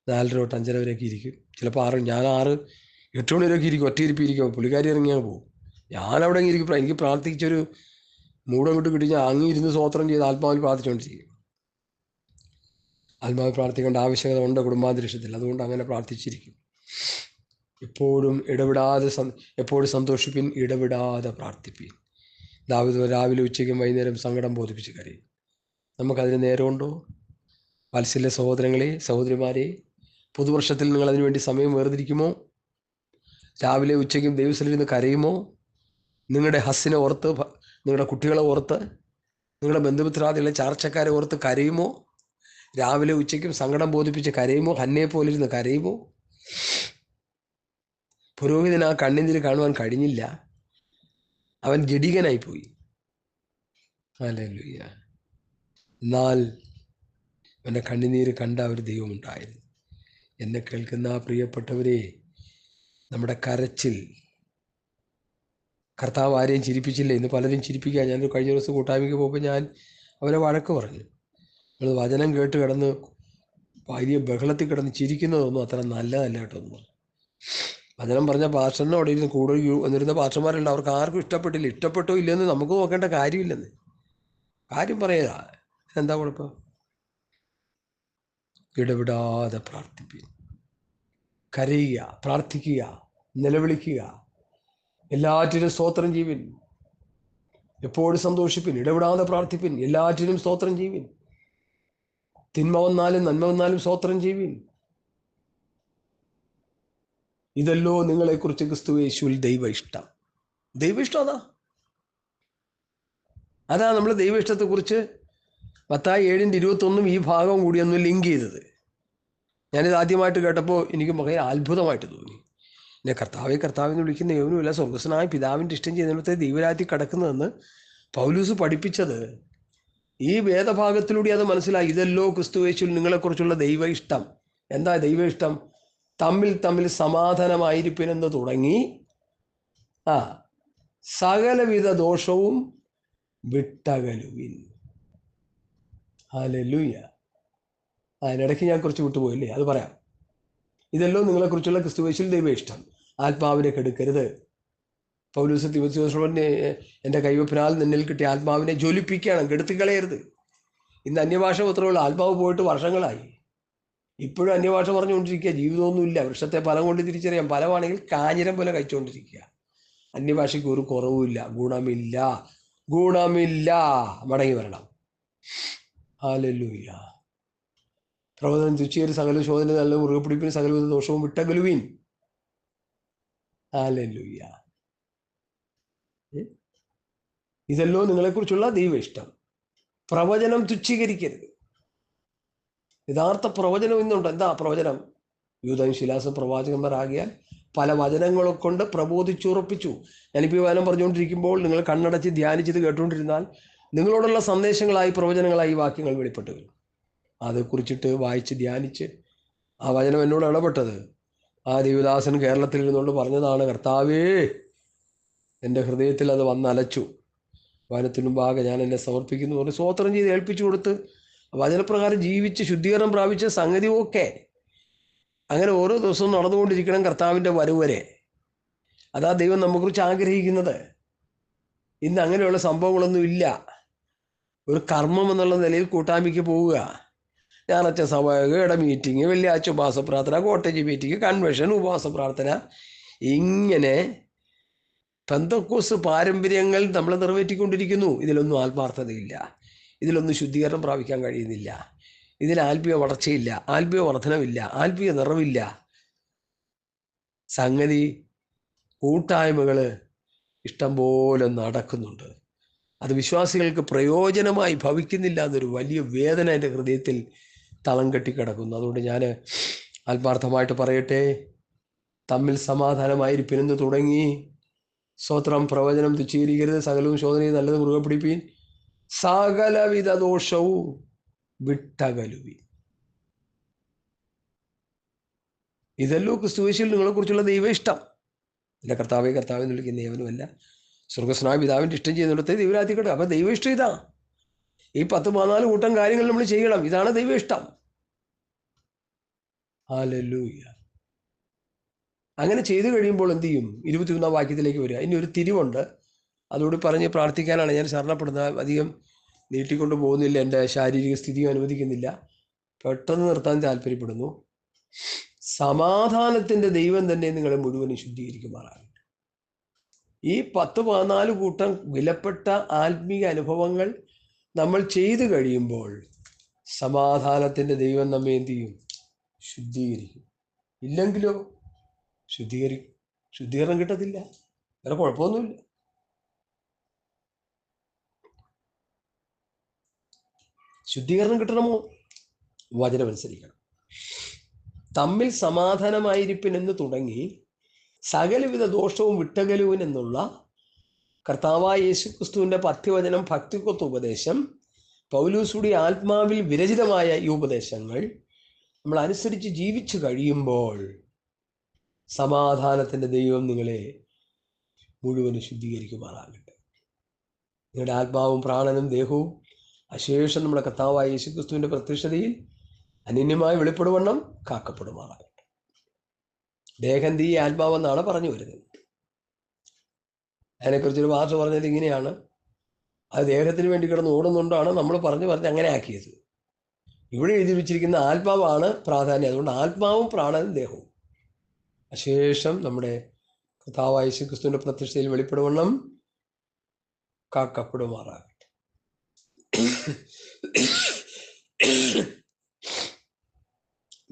4:30 തൊട്ട് 5:30 വരെയൊക്കെ ഇരിക്കും. ചിലപ്പോൾ 6, ഞാൻ 6-8 മണി വരെയൊക്കെ ഇരിക്കും. ഒറ്റയിരിപ്പിരിക്കും. പുള്ളിക്കാരി ഇറങ്ങിയാൽ പോകും. ഞാനവിടെ ഇരിക്കും. എനിക്ക് പ്രാർത്ഥിച്ചൊരു മൂടം വിട്ട് കിട്ടിയാൽ അങ്ങിരുന്ന് സ്വോത്രം ചെയ്ത് ആത്മാവിൽ പ്രാർത്ഥിച്ചുകൊണ്ടിരിക്കും. ആത്മാവിൽ പ്രാർത്ഥിക്കേണ്ട ആവശ്യകത ഉണ്ട് കുടുംബാന്തരീക്ഷത്തിൽ. അതുകൊണ്ട് അങ്ങനെ പ്രാർത്ഥിച്ചിരിക്കും. എപ്പോഴും ഇടപെടാതെ എപ്പോഴും സന്തോഷിപ്പിൻ, ഇടപെടാതെ പ്രാർത്ഥിപ്പിൻ. ദാവീദ് രാവിലെ ഉച്ചയ്ക്കും വൈകുന്നേരം സങ്കടം ബോധിപ്പിച്ച് കരയും. നമുക്കതിന് നേരമുണ്ടോ? വാത്സല്യ സഹോദരങ്ങളെ, സഹോദരിമാരെ, പുതുവർഷത്തിൽ നിങ്ങൾ അതിനു വേണ്ടി സമയം വേർതിരിക്കുമോ? രാവിലെ ഉച്ചയ്ക്കും ദൈവസ്ഥലിരുന്ന് കരയുമോ? നിങ്ങളുടെ ഹസ്സിനെ ഓർത്ത്, നിങ്ങളുടെ കുട്ടികളെ ഓർത്ത്, നിങ്ങളുടെ ബന്ധുമിത്രാദികളെ ചാർച്ചക്കാരെ ഓർത്ത് കരയുമോ? രാവിലെ ഉച്ചയ്ക്കും സങ്കടം ബോധിപ്പിച്ച് കരയുമോ? ഹന്നയെ പോലിരുന്ന് കരയുമോ? പുരോഹിതന് ആ കണ്ണുനീര് കാണുവാൻ കഴിഞ്ഞില്ല. അവൻ ജഡികനായിപ്പോയി. ഹല്ലേലൂയ. എന്നാൽ അവൻ്റെ കണ്ണുനീര് കണ്ട ഒരു ദൈവമുണ്ടായിരുന്നു. എന്നെ കേൾക്കുന്ന പ്രിയപ്പെട്ടവരെ, നമ്മുടെ കരച്ചിൽ കർത്താവ് ആരെയും ചിരിപ്പിച്ചില്ല. ഇന്ന് പലരും ചിരിപ്പിക്കുക. ഞാനൊരു കഴിഞ്ഞ ദിവസം കൂട്ടായ്മയ്ക്ക് പോകുമ്പോൾ ഞാൻ അവരെ വഴക്ക് പറഞ്ഞു. നമ്മൾ വചനം കേട്ട് കിടന്ന് വലിയ ബഹളത്തിൽ കിടന്ന് ചിരിക്കുന്നതൊന്നും അത്ര നല്ലതല്ല കേട്ടോ. വചനം പറഞ്ഞ പാസ്റ്ററിനെ അവിടെ ഇരുന്ന് കൂടെ വന്നിരുന്ന പാസ്റ്റർമാരുണ്ട്. അവർക്ക് ആർക്കും ഇഷ്ടപ്പെട്ടില്ല. ഇഷ്ടപ്പെട്ടോ ഇല്ലെന്ന് നമുക്ക് നോക്കേണ്ട കാര്യമില്ലെന്ന്. കാര്യം പറയുക, എന്താ കുഴപ്പം? ഇടവിടാതെ പ്രാർത്ഥിപ്പിൻ, കരയുക, പ്രാർത്ഥിക്കുക, നിലവിളിക്കുക, എല്ലാറ്റിനും സ്തോത്രം ചെയ്യുവിൻ, എപ്പോഴും സന്തോഷിപ്പിൻ, ഇടവിടാതെ പ്രാർത്ഥിപ്പിൻ, എല്ലാറ്റിനും സ്തോത്രം ചെയ്യുവിൻ, തിന്മ വന്നാലും നന്മ വന്നാലും സ്തോത്രം ചെയ്യുവിൻ. ഇതല്ലോ നിങ്ങളെക്കുറിച്ച് ക്രിസ്തു യേശുവിൽ ദൈവ ഇഷ്ടം. ദൈവ ഇഷ്ടം അതാ നമ്മൾ ദൈവ ഇഷ്ടത്തെക്കുറിച്ച് മത്തായി 7:21 ഈ ഭാഗം കൂടി ഒന്ന് ലിങ്ക് ചെയ്തത്. ഞാനിത് ആദ്യമായിട്ട് കേട്ടപ്പോൾ എനിക്ക് വളരെ അത്ഭുതമായിട്ട് തോന്നി. എന്നെ കർത്താവെന്ന് വിളിക്കുന്ന യവനുമില്ല, സ്വർഗസ്വനായ പിതാവിൻ്റെ ഇഷ്ടം ചെയ്യുന്നിടത്തെ ദൈവരാജ്യത്തിൽ കിടക്കുന്നതെന്ന് പൗലൂസ് പഠിപ്പിച്ചത് ഈ വേദഭാഗത്തിലൂടെ അത് മനസ്സിലായി. ഇതല്ലോ ക്രിസ്തു യേശുവിൽ നിങ്ങളെക്കുറിച്ചുള്ള ദൈവ ഇഷ്ടം. എന്താ ദൈവ ഇഷ്ടം? തമ്മിൽ സമാധാനമായിരിപ്പിനെന്ന് തുടങ്ങി സകലവിധ ദോഷവും വിട്ടകലുവിൻ. ഹല്ലേലൂയ. അതിനിടയ്ക്ക് ഞാൻ കുറച്ച് വിട്ടുപോയില്ലേ, അത് പറയാം. ഇതല്ലോ നിങ്ങളെക്കുറിച്ചുള്ള ക്രിസ്തു യേശുവിൽ ദൈവ ഇഷ്ടം. ആത്മാവിനെ കെടുക്കരുത്. പൗലൂസ് തിമോഥെയോസിനെ എൻ്റെ കൈവപ്പിനാൽ നിന്നിൽ കിട്ടിയ ആത്മാവിനെ ജ്വലിപ്പിക്കണം, കെടുത്തിക്കളയരുത്. ഇന്ന് അന്യഭാഷ മാത്രമുള്ള ആത്മാവ് പോയിട്ട് വർഷങ്ങളായി. ഇപ്പോഴും അന്യഭാഷ പറഞ്ഞുകൊണ്ടിരിക്കുക. ജീവിതമൊന്നുമില്ല. വൃക്ഷത്തെ ഫലം കൊണ്ട് തിരിച്ചറിയാം. ഫലമാണെങ്കിൽ കാഞ്ഞിരം പോലെ കഴിച്ചുകൊണ്ടിരിക്കുക. അന്യഭാഷയ്ക്ക് ഒരു കുറവുമില്ല. ഗുണമില്ല. മടങ്ങി വരണം. ഹല്ലേലൂയ. പ്രവചനം തുച്ഛേരി സകല ശോധന നല്ല മുറുകെ പിടിപ്പിന് സകലവിധ ദോഷവും വിട്ടകലുവിൻ. ഹല്ലേലൂയ. ഇതല്ലോ നിങ്ങളെക്കുറിച്ചുള്ള ദൈവ ഇഷ്ടം. പ്രവചനം തുച്ഛീകരിക്കരുത്. യഥാർത്ഥ പ്രവചനം ഇന്നുണ്ട്. എന്താ പ്രവചനം? യൂദയും ശിലാസും പ്രവാചകന്മാരാകിയാൽ പല വചനങ്ങളെ കൊണ്ട് പ്രബോധിച്ചുറപ്പിച്ചു. ഞാനിപ്പോൾ ഈ വചനം പറഞ്ഞുകൊണ്ടിരിക്കുമ്പോൾ നിങ്ങൾ കണ്ണടച്ച് ധ്യാനിച്ചത് കേട്ടുകൊണ്ടിരുന്നാൽ നിങ്ങളോടുള്ള സന്ദേശങ്ങളായി, പ്രവചനങ്ങളായി ഈ വാക്യങ്ങൾ വെളിപ്പെട്ടു വരും. അതേക്കുറിച്ചിട്ട് വായിച്ച് ധ്യാനിച്ച് ആ വചനം എന്നോട് ഇടപെട്ടത് ആ ദേവദാസൻ കേരളത്തിൽ ഇരുന്നുകൊണ്ട് പറഞ്ഞതാണ്. കർത്താവേ, എൻ്റെ ഹൃദയത്തിൽ അത് വന്നലച്ചു. വചനത്തിനു മുമ്പാകെ ഞാൻ എന്നെ സമർപ്പിക്കുന്നു പറഞ്ഞ് സ്തോത്രം ചെയ്ത് ഏൽപ്പിച്ചു കൊടുത്ത് വചനപ്രകാരം ജീവിച്ച് ശുദ്ധീകരണം പ്രാപിച്ച സംഗതി ഒക്കെ അങ്ങനെ ഓരോ ദിവസവും നടന്നുകൊണ്ടിരിക്കണം കർത്താവിൻ്റെ വരവ് വരെ. അതാ ദൈവം നമ്മെക്കുറിച്ച് ആഗ്രഹിക്കുന്നത്. ഇന്ന് അങ്ങനെയുള്ള സംഭവങ്ങളൊന്നും ഇല്ല. ഒരു കർമ്മം എന്നുള്ള നിലയിൽ കൂട്ടായ്മയ്ക്ക് പോവുക, ഞായറാഴ്ച സഭയുടെ മീറ്റിംഗ്, വെള്ളിയാഴ്ച ഉപവാസ പ്രാർത്ഥന, കോട്ടേജ് മീറ്റിംഗ്, കൺവെൻഷൻ, ഉപവാസ പ്രാർത്ഥന, ഇങ്ങനെ പെന്തക്കോസ് പാരമ്പര്യങ്ങൾ നമ്മൾ നിറവേറ്റിക്കൊണ്ടിരിക്കുന്നു. ഇതിലൊന്നും ആത്മാർത്ഥതയില്ല, ഇതിലൊന്നും ശുദ്ധീകരണം പ്രാപിക്കാൻ കഴിയുന്നില്ല, ഇതിൽ ആത്മീയ വളർച്ചയില്ല, ആത്മീയ വർധനമില്ല, ആത്മീയ നിറവില്ല. സംഗതി കൂട്ടായ്മകൾ ഇഷ്ടം പോലെ നടക്കുന്നുണ്ട്, അത് വിശ്വാസികൾക്ക് പ്രയോജനമായി ഭവിക്കുന്നില്ല എന്നൊരു വലിയ വേദന എൻ്റെ ഹൃദയത്തിൽ തളം കെട്ടിക്കിടക്കുന്നു. അതുകൊണ്ട് ഞാൻ ആത്മാർത്ഥമായിട്ട് പറയട്ടെ, തമ്മിൽ സമാധാനമായിരിപ്പിനെന്ന് തുടങ്ങി, സ്തോത്രം, പ്രവചനം തുച്ഛീകരിക്കരുത്, സകലവും ശോധനയും നല്ലത് മുറുകെ പിടിപ്പീൻ, സകലവിധ ദോഷവും വിട്ടകലുവീൻ. ഇതല്ലോ ക്രിസ്തുവേശുവിൽ നിങ്ങളെക്കുറിച്ചുള്ള ദൈവ ഇഷ്ടം. എൻ്റെ കർത്താവെ കർത്താവെ എന്ന് വിളിക്കുന്ന ഏവനുമല്ല, സ്വർഗസ്നായ പിതാവിൻ്റെ ഇഷ്ടം ചെയ്യുന്നിടത്തെ ദൈവരാധിക്കട്ടെ. അപ്പം ദൈവ ഇഷ്ടം ഇതാ. ഈ 10-14 കൂട്ടം കാര്യങ്ങൾ നമ്മൾ ചെയ്യണം. ഇതാണ് ദൈവ ഇഷ്ടം. ഹല്ലേലൂയ. അങ്ങനെ ചെയ്തു കഴിയുമ്പോൾ എന്ത് ചെയ്യും? 21 വാക്യത്തിലേക്ക് വരിക. ഇനി ഒരു തിരിവുണ്ട്, അതുകൂടി പറഞ്ഞ് പ്രാർത്ഥിക്കാനാണ് ഞാൻ ശരണപ്പെടുന്നത്. അധികം നീട്ടിക്കൊണ്ട് പോകുന്നില്ല, എൻ്റെ ശാരീരിക സ്ഥിതിയും അനുവദിക്കുന്നില്ല. പെട്ടെന്ന് നിർത്താൻ താല്പര്യപ്പെടുന്നു. സമാധാനത്തിൻ്റെ ദൈവം തന്നെ നിങ്ങളെ മുഴുവനും ശുദ്ധീകരിക്കുമാറാകട്ടെ. ഈ 10-14 കൂട്ടം വിലപ്പെട്ട ആത്മീയ അനുഭവങ്ങൾ നമ്മൾ ചെയ്തു കഴിയുമ്പോൾ സമാധാനത്തിൻ്റെ ദൈവം നമ്മെ എന്ത് ചെയ്യും? ശുദ്ധീകരിക്കും. ഇല്ലെങ്കിലോ ശുദ്ധീകരണം കിട്ടത്തില്ല. വേറെ കുഴപ്പമൊന്നുമില്ല. ശുദ്ധീകരണം കിട്ടണമോ? വചനമനുസരിക്കണം. തമ്മിൽ സമാധാനമായിരിപ്പിനെന്ന് തുടങ്ങി സകലവിധ ദോഷവും വിട്ടകലുവിൻ എന്നുള്ള കർത്താവായ യേശുക്രിസ്തുവിൻ്റെ പഥ്യവചനം, ഭക്തിക്കൊത്ത ഉപദേശം, പൗലോസുടെ ആത്മാവിൽ വിരചിതമായ ഈ ഉപദേശങ്ങൾ നമ്മൾ അനുസരിച്ച് ജീവിച്ചു കഴിയുമ്പോൾ സമാധാനത്തിൻ്റെ ദൈവം നിങ്ങളെ മുഴുവനും ശുദ്ധീകരിക്കുമാറാകട്ടെ. നിങ്ങളുടെ ആത്മാവും പ്രാണനും ദേഹവും അശേഷം നമ്മുടെ കർത്താവായ യേശുക്രിസ്തുവിൻ്റെ പ്രത്യക്ഷതയിൽ അനന്യമായി വെളിപ്പെടുവണ്ണം കാക്കപ്പെടുമാറാകട്ടെ. ദേഹം തീ, ആത്മാവെന്നാണ് പറഞ്ഞു വരുന്നത്. അതിനെക്കുറിച്ചൊരു ഭാഷ പറഞ്ഞത് ഇങ്ങനെയാണ്: അത് ദേഹത്തിന് വേണ്ടി കിടന്ന് ഓടുന്നുകൊണ്ടാണ് നമ്മൾ പറഞ്ഞ് അങ്ങനെ ആക്കിയത്. ഇവിടെ എഴുതി വെച്ചിരിക്കുന്ന ആത്മാവാണ് പ്രാധാന്യം. അതുകൊണ്ട് ആത്മാവും പ്രാണനും ദേഹവും അശേഷം നമ്മുടെ കർത്താവായ യേശുക്രിസ്തുവിൻ്റെ പ്രത്യക്ഷതയിൽ വെളിപ്പെടുവണ്ണം കാക്കപ്പെടുമാറാകട്ടെ.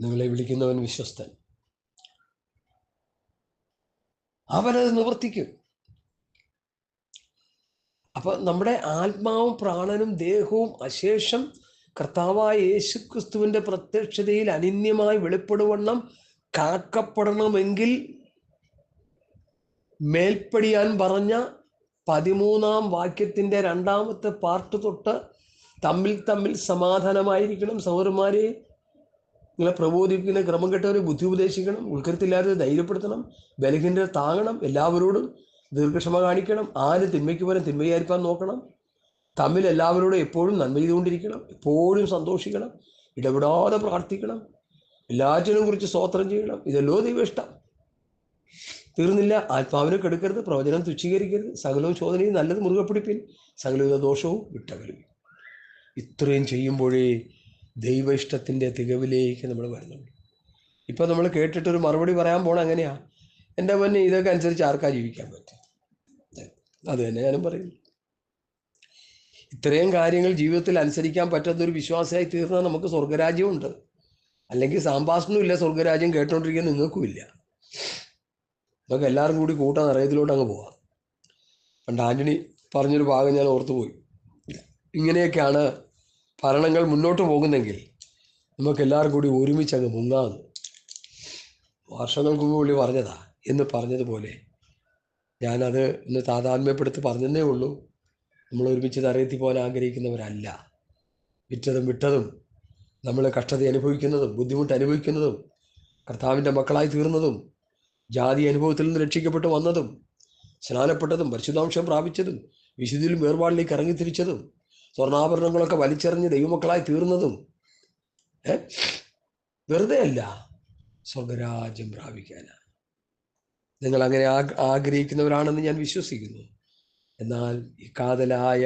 നിങ്ങളെ വിളിക്കുന്നവൻ വിശ്വസ്തൻ, അവനത് നിവർത്തിക്കും. അപ്പൊ നമ്മുടെ ആത്മാവും പ്രാണനും ദേഹവും അശേഷം കർത്താവായ യേശുക്രിസ്തുവിൻ്റെ പ്രത്യക്ഷതയിൽ അനന്യമായി വെളിപ്പെടുവണ്ണം കാക്കപ്പെടണമെങ്കിൽ മേൽപ്പടിയാൻ പറഞ്ഞ 13-ാം വാക്യത്തിൻ്റെ 2-ാമത്തെ പാർട്ട് തൊട്ട് തമ്മിൽ സമാധാനമായിരിക്കണം. സഹോദരന്മാരെ, നിങ്ങളെ പ്രബോധിപ്പിക്കുന്ന ക്രമം കെട്ടവരെ ബുദ്ധി ഉപദേശിക്കണം, ഉൾക്കരുത്തില്ലാതെ ധൈര്യപ്പെടുത്തണം, ബലഹീനരെ താങ്ങണം, എല്ലാവരോടും ദീർഘക്ഷമ കാണിക്കണം, ആര് തിന്മയ്ക്ക് പകരം തിന്മയായിരിക്കാൻ നോക്കണം, തമ്മിൽ എല്ലാവരോടും എപ്പോഴും നന്മ ചെയ്തുകൊണ്ടിരിക്കണം, എപ്പോഴും സന്തോഷിക്കണം, ഇടപെടാതെ പ്രാർത്ഥിക്കണം, എല്ലാറ്റിനും കുറിച്ച് സ്തോത്രം ചെയ്യണം. ഇതല്ലോ ദൈവ ഇഷ്ടം. തീർന്നില്ല. ആത്മാവിനെ കെടുക്കരുത്, പ്രവചനം തുച്ഛീകരിക്കരുത്, സകലവും ശോധനയും നല്ലത് മുറുകെ പിടിപ്പിൻ, സകലവിധ ദോഷവും വിട്ടകലുവിൻ. ഇത്രയും ചെയ്യുമ്പോഴേ ദൈവ ഇഷ്ടത്തിൻ്റെ തികവിലേക്ക് നമ്മൾ വരുന്നുള്ളൂ. ഇപ്പം നമ്മൾ കേട്ടിട്ടൊരു മറുപടി പറയാൻ പോകണം. അങ്ങനെയാ എൻ്റെ പൊന്നെ, ഇതൊക്കെ അനുസരിച്ച് ആർക്കാ ജീവിക്കാൻ പറ്റും? അത് തന്നെ ഞാനും പറയുന്നു. ഇത്രയും കാര്യങ്ങൾ ജീവിതത്തിൽ അനുസരിക്കാൻ പറ്റുന്ന ഒരു വിശ്വാസമായി തീർന്നാൽ നമുക്ക് സ്വർഗരാജ്യമുണ്ട്. അല്ലെങ്കിൽ സാമ്പാസനും ഇല്ല, സ്വർഗരാജ്യം കേട്ടോണ്ടിരിക്കാൻ നിങ്ങൾക്കും ഇല്ല. നമുക്ക് എല്ലാവരും കൂടി കൂട്ടാൻ നിറയത്തിലോട്ട് അങ്ങ് പോവാം. പണ്ട് ആന്റണി പറഞ്ഞൊരു ഭാഗം ഞാൻ ഓർത്തുപോയി. ഇങ്ങനെയൊക്കെയാണ് ഭരണങ്ങൾ മുന്നോട്ട് പോകുന്നെങ്കിൽ നമുക്ക് എല്ലാവരും കൂടി ഒരുമിച്ച് അങ്ങ് മുങ്ങാന്ന്. വർഷങ്ങൾക്ക് മുമ്പ് പുള്ളി പറഞ്ഞതാ എന്ന് പറഞ്ഞതുപോലെ ഞാനത് ഇന്ന് താതാത്മ്യപ്പെടുത്തി പറഞ്ഞതേ ഉള്ളൂ. നമ്മൾ ഒരുമിച്ച് തറയത്തി പോകാൻ ആഗ്രഹിക്കുന്നവരല്ല. വിറ്റതും വിട്ടതും നമ്മൾ കഷ്ടത അനുഭവിക്കുന്നതും ബുദ്ധിമുട്ട് അനുഭവിക്കുന്നതും കർത്താവിൻ്റെ മക്കളായി തീർന്നതും ജാതി അനുഭവത്തിൽ നിന്ന് രക്ഷിക്കപ്പെട്ട് വന്നതും സ്നാനപ്പെട്ടതും പരിശുദ്ധാംശം പ്രാപിച്ചതും വിശുദ്ധിയിലും വേർപാടിലേക്ക് ഇറങ്ങിത്തിരിച്ചതും സ്വർണ്ണാഭരണങ്ങളൊക്കെ വലിച്ചെറിഞ്ഞ് ദൈവമക്കളായി തീർന്നതും വെറുതെ അല്ല, സ്വർഗരാജ്യം പ്രാപിക്കാനാണ്. നിങ്ങൾ അങ്ങനെ ആഗ്രഹിക്കുന്നവരാണെന്ന് ഞാൻ വിശ്വസിക്കുന്നു. എന്നാൽ ഈ കാതലായ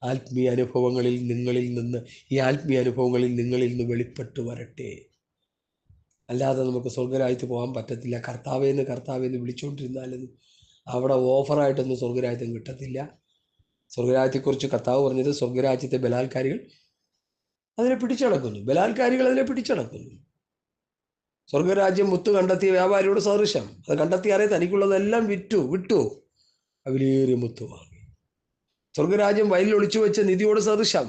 ആത്മീയ അനുഭവങ്ങളിൽ നിങ്ങളിൽ നിന്ന് വെളിപ്പെട്ടു വരട്ടെ. അല്ലാതെ നമുക്ക് സ്വർഗരാജ്യത്ത് പോകാൻ പറ്റത്തില്ല. കർത്താവേന്ന് വിളിച്ചുകൊണ്ടിരുന്നാലും അവിടെ ഓഫറായിട്ടൊന്നും സ്വർഗരാജ്യത്തും കിട്ടത്തില്ല. സ്വർഗരാജ്യത്തെക്കുറിച്ച് കർത്താവ് പറഞ്ഞത്, സ്വർഗരാജ്യത്തെ ബലാത്കാരികൾ അതിനെ പിടിച്ചടക്കുന്നു. സ്വർഗരാജ്യം മുത്ത് കണ്ടെത്തിയ വ്യാപാരിയോട് സദൃശം. അത് കണ്ടെത്തിയാറേ തനിക്കുള്ളതെല്ലാം വിട്ടു വിലയേറിയ മുത്ത് വാങ്ങി. സ്വർഗരാജ്യം വയലിൽ ഒളിച്ചു വെച്ച നിധിയോട് സദൃശം.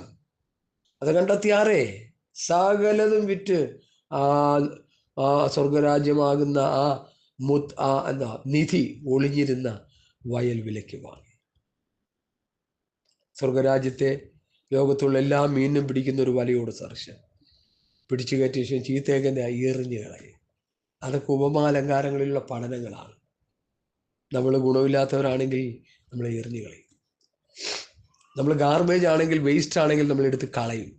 അത് കണ്ടെത്തിയാറേ സകലതും വിറ്റ് ആ സ്വർഗരാജ്യമാകുന്ന നിധി ഒളിഞ്ഞിരുന്ന വയൽ വിലയ്ക്ക് വാങ്ങി. സ്വർഗരാജ്യത്തെ ലോകത്തുള്ള എല്ലാ മീനും പിടിക്കുന്ന ഒരു വലയോട് സദൃശം. പിടിച്ചു കയറ്റിയ ശേഷം ചീത്തയൊക്കെ എറിഞ്ഞു കളയും. അതൊക്കെ ഉപമാലങ്കാരങ്ങളിലുള്ള പഠനങ്ങളാണ്. നമ്മൾ ഗുണമില്ലാത്തവരാണെങ്കിൽ നമ്മളെ എറിഞ്ഞു കളയും. നമ്മൾ ഗാർബേജ് ആണെങ്കിൽ, വേസ്റ്റ് ആണെങ്കിൽ നമ്മൾ എടുത്ത് കളയും.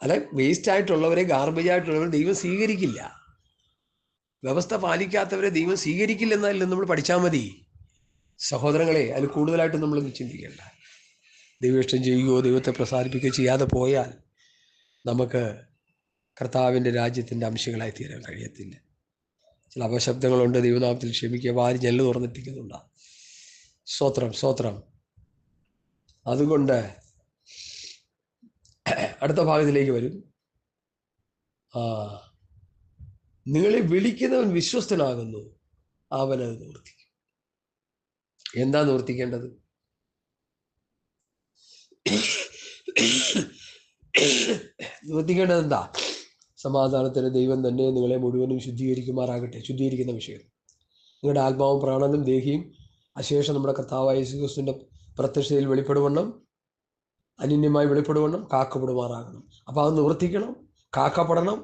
അല്ല, വേസ്റ്റ് ആയിട്ടുള്ളവരെ, ഗാർബേജ് ആയിട്ടുള്ളവരെ ദൈവം സ്വീകരിക്കില്ല. വ്യവസ്ഥ പാലിക്കാത്തവരെ ദൈവം സ്വീകരിക്കില്ലെന്നല്ല നമ്മൾ പഠിച്ചാൽ മതി സഹോദരങ്ങളെ. അതിൽ കൂടുതലായിട്ട് നമ്മൾ ചിന്തിക്കേണ്ട. ദൈവം ചെയ്യുകയോ ദൈവത്തെ പ്രസാദിപ്പിക്കുകയോ ചെയ്യാതെ പോയാൽ നമുക്ക് കർത്താവിൻ്റെ രാജ്യത്തിൻ്റെ അംശങ്ങളായി തീരാൻ കഴിയത്തില്ല. ചില അപശബ്ദങ്ങളുണ്ട്, ദൈവനാമത്തിൽ ക്ഷമിക്കുക. വാരി ജനൽ തുറന്നിട്ടിരിക്കുന്നുണ്ടാ. സ്തോത്രം. അതുകൊണ്ട് അടുത്ത ഭാഗത്തിലേക്ക് വരും. നിങ്ങളെ വിളിക്കുന്നവൻ വിശ്വസ്തനാകുന്നു, അവനത് നിവർത്തിക്കും. എന്താ നിവർത്തിക്കേണ്ടത്? നിവർത്തിക്കേണ്ടത് എന്താ? സമാധാനത്തിന് ദൈവം തന്നെ നിങ്ങളെ മുഴുവനും ശുദ്ധീകരിക്കുമാറാകട്ടെ. ശുദ്ധീകരിക്കുന്ന വിഷയം നിങ്ങളുടെ ആത്മാവും പ്രാണനും ദേഹിയും അശേഷം നമ്മുടെ കർത്താവായ യേശുക്രിസ്തുവിന്റെ പ്രത്യക്ഷതയിൽ വെളിപ്പെടുവണ്ണം, അനന്യമായി വെളിപ്പെടുവണ്ണം കാക്കപ്പെടുമാറാകണം. അപ്പോൾ അത് നിവർത്തിക്കണം, കാക്കപ്പെടണം.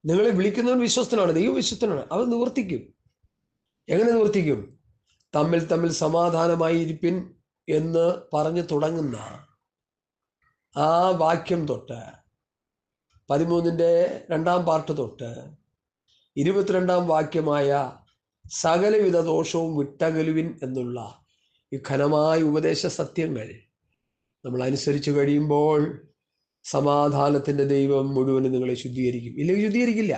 നിങ്ങളെ വിളിക്കുന്നവൻ വിശ്വസ്തനാണ്, ദൈവം വിശ്വസ്തനാണ്. അത് നിവർത്തിക്കും. എങ്ങനെ നിവർത്തിക്കും? തമ്മിൽ സമാധാനമായി ഇരിപ്പിൻ എന്ന് പറഞ്ഞു തുടങ്ങുന്ന ആ വാക്യം തൊട്ട് 13-ന്റെ 2-ാം പാർട്ട് തൊട്ട് 22-ാം വാക്യമായ സകലവിധ ദോഷവും വിട്ടകലുവിൻ എന്നുള്ള ഈ ഘനമായ ഉപദേശ സത്യങ്ങൾ നമ്മൾ അനുസരിച്ച് കഴിയുമ്പോൾ സമാധാനത്തിൻ്റെ ദൈവം മുഴുവനും നിങ്ങളെ ശുദ്ധീകരിക്കും. ഇല്ലെങ്കിൽ ശുദ്ധീകരിക്കില്ല.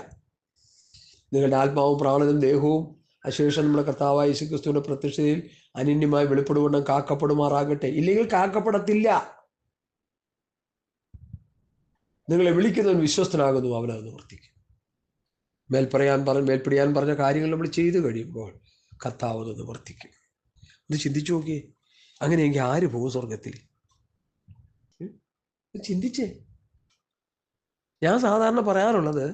നിങ്ങളുടെ ആത്മാവും പ്രാണനും ദേഹവും അശേഷം നമ്മുടെ കർത്താവായ യേശുക്രിസ്തുവിന്റെ പ്രത്യക്ഷതയിൽ അനന്യമായി വെളിപ്പെടുവണ്ണം കാക്കപ്പെടുമാറാകട്ടെ. ഇല്ലെങ്കിൽ കാക്കപ്പെടത്തില്ല. നിങ്ങളെ വിളിക്കുന്നവൻ വിശ്വസ്തനാകുന്നു, അവനത് നിവർത്തിക്കും. മേൽപ്പടിയാൻ പറഞ്ഞ കാര്യങ്ങൾ നമ്മൾ ചെയ്തു കഴിയുമ്പോൾ കർത്താവ് അത് നിവർത്തിക്കും. ഇത് ചിന്തിച്ചു നോക്കിയേ. അങ്ങനെയെങ്കിൽ ആര് പോകും സ്വർഗത്തിൽ? ചിന്തിച്ചേ. ഞാൻ സാധാരണ പറയാറുള്ളത്,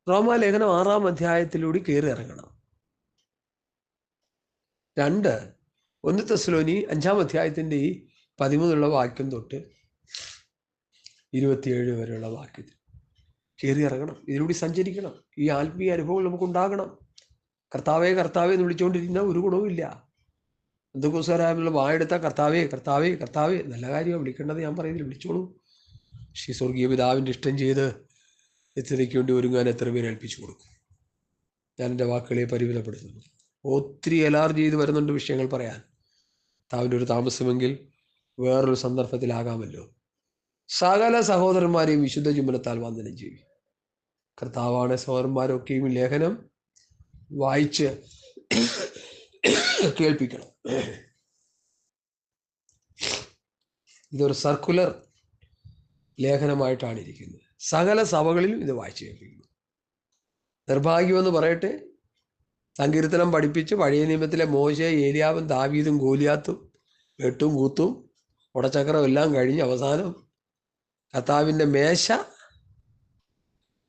റോമാലേഖനം 6-ാം അധ്യായത്തിലൂടെ കയറി ഇറങ്ങണം. 1 തെസ്സലോനി 5-ാം അധ്യായത്തിൻ്റെ ഈ 13 വാക്യം തൊട്ട് 27 വരെയുള്ള വാക്യത്തിൽ കയറി ഇറങ്ങണം. ഇതിലൂടെ സഞ്ചരിക്കണം. ഈ ആത്മീയ അനുഭവങ്ങൾ നമുക്കുണ്ടാകണം. കർത്താവേ എന്ന് വിളിച്ചുകൊണ്ടിരിക്കുന്ന ഒരു ഗുണവുമില്ല. എന്തൊക്കെ വായെടുത്ത കർത്താവേ നല്ല കാര്യമാണ് വിളിക്കേണ്ടത്. ഞാൻ പറയുന്നില്ല, വിളിച്ചോളൂ. ശ്രീ സ്വർഗീയ പിതാവിൻ്റെ ഇഷ്ടം ചെയ്ത് എത്തിനയ്ക്ക് വേണ്ടി ഒരുങ്ങാൻ എത്ര പേര് ഏൽപ്പിച്ചു കൊടുക്കും. ഞാൻ എൻ്റെ വാക്കുകളെ പരിമിതപ്പെടുത്തുന്നു. ഒത്തിരി എലാർജി ചെയ്ത് വരുന്നുണ്ട് വിഷയങ്ങൾ പറയാൻ. താവിൻ്റെ ഒരു താമസമെങ്കിൽ വേറൊരു സന്ദർഭത്തിലാകാമല്ലോ. സകല സഹോദരന്മാരെയും വിശുദ്ധ ചുംബനത്താൽ വന്ദനം ചെയ്യും. കർത്താവാണ് സഹോദരന്മാരൊക്കെയും ലേഖനം വായിച്ച് കേൾപ്പിക്കണം. ഇതൊരു സർക്കുലർ ലേഖനമായിട്ടാണ് ഇരിക്കുന്നത്. സകല സഭകളിലും ഇത് വായിച്ചു കേൾപ്പിക്കുന്നു. നിർഭാഗ്യമെന്ന് പറയട്ടെ, സങ്കീർത്തനം പഠിപ്പിച്ച് പഴയ നിയമത്തിലെ മോശെ, ഏലിയാവും ദാവീദും ഗോലിയാത്തും വെട്ടും കൂത്തും ഉടച്ചക്രം എല്ലാം കഴിഞ്ഞ് അവസാനം കർത്താവിൻ്റെ മേശ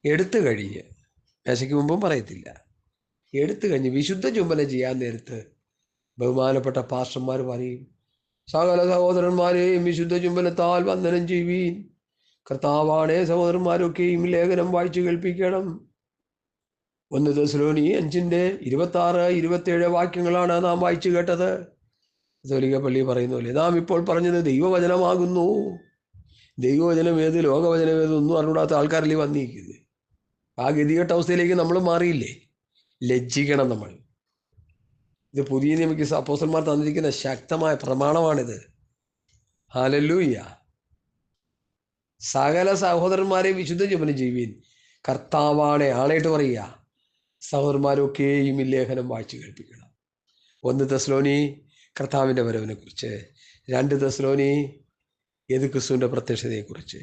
എടുത്തു കഴിഞ്ഞ്, മേശയ്ക്ക് മുമ്പും പറയത്തില്ല, എടുത്തു കഴിഞ്ഞ് വിശുദ്ധ ചുംബനം ചെയ്യാൻ നേരത്ത് ബഹുമാനപ്പെട്ട പാസ്റ്റർമാർ പറയും, സകല സഹോദരന്മാരെയും വിശുദ്ധ ചുംബനത്താൽ വന്ദനം ചെയ്യുവീൻ. കർത്താവാണേ സഹോദരന്മാരൊക്കെയും ലേഖനം വായിച്ചു കേൾപ്പിക്കണം. 1 തെസ്സലോനി 5-ന്റെ 26-27 വാക്യങ്ങളാണ് നാം വായിച്ചു കേട്ടത്. കത്തോലിക്ക പള്ളി പറയുന്ന പോലെ നാം ഇപ്പോൾ പറഞ്ഞത് ദൈവവചനമാകുന്നു. ദൈവവചനം ഏത്, ലോകവചനം ഏത് ഒന്നും അറിഞ്ഞൂടാത്ത ആൾക്കാരല്ലേ വന്നിരിക്കുന്നത്. ആ ഗതികെട്ട അവസ്ഥയിലേക്ക് നമ്മൾ മാറിയില്ലേ? ലജ്ജിക്കണം നമ്മൾ. ഇത് പുതിയ നിയമയ്ക്ക് അപ്പോസ്തലന്മാർ തന്നിരിക്കുന്ന ശക്തമായ പ്രമാണമാണിത്. ഹല്ലേലൂയ. സകല സഹോദരന്മാരെ വിശുദ്ധ ജപനം ചെയ്യുവിൻ, കർത്താവാണെ ആണയിട്ട് പറയുക. സഹോദരന്മാരൊക്കെയും ഈ ലേഖനം വായിച്ചു കേൾപ്പിക്കണം. 1 തെസ്സലോനി കർത്താവിൻ്റെ വരവിനെ കുറിച്ച്, 2 തെസ്സലോനി യേശുക്രിസ്തുവിൻ്റെ പ്രത്യക്ഷതയെക്കുറിച്ച്.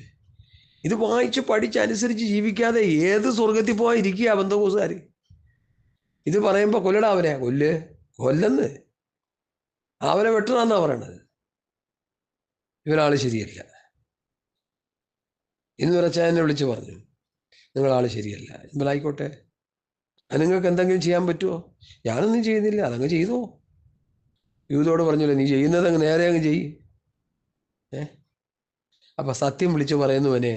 ഇത് വായിച്ച് പഠിച്ചനുസരിച്ച് ജീവിക്കാതെ ഏത് സ്വർഗത്തിൽ പോകാൻ ഇരിക്കുക ബന്ധുക്കോസുകാർ? ഇത് പറയുമ്പോൾ കൊല്ലടാ അവനെ, കൊല്ലെന്ന്, അവനെ വെട്ടണമെന്നാ പറയണത്. ഇവരാള് ശരിയല്ല. ഇന്ന് വരച്ചാൽ എന്നെ വിളിച്ച് പറഞ്ഞു, നിങ്ങളാൾ ശരിയല്ല. ആയിക്കോട്ടെ, അത് നിങ്ങൾക്ക് എന്തെങ്കിലും ചെയ്യാൻ പറ്റുമോ? ഞാനൊന്നും ചെയ്യുന്നില്ല, അതങ്ങ് ചെയ്തോ. യൂതോട് പറഞ്ഞല്ലോ, നീ ചെയ്യുന്നത് അങ്ങ് നേരെ അങ്ങ് ചെയ്യ്. അപ്പൊ സത്യം വിളിച്ചു പറയുന്നവനെ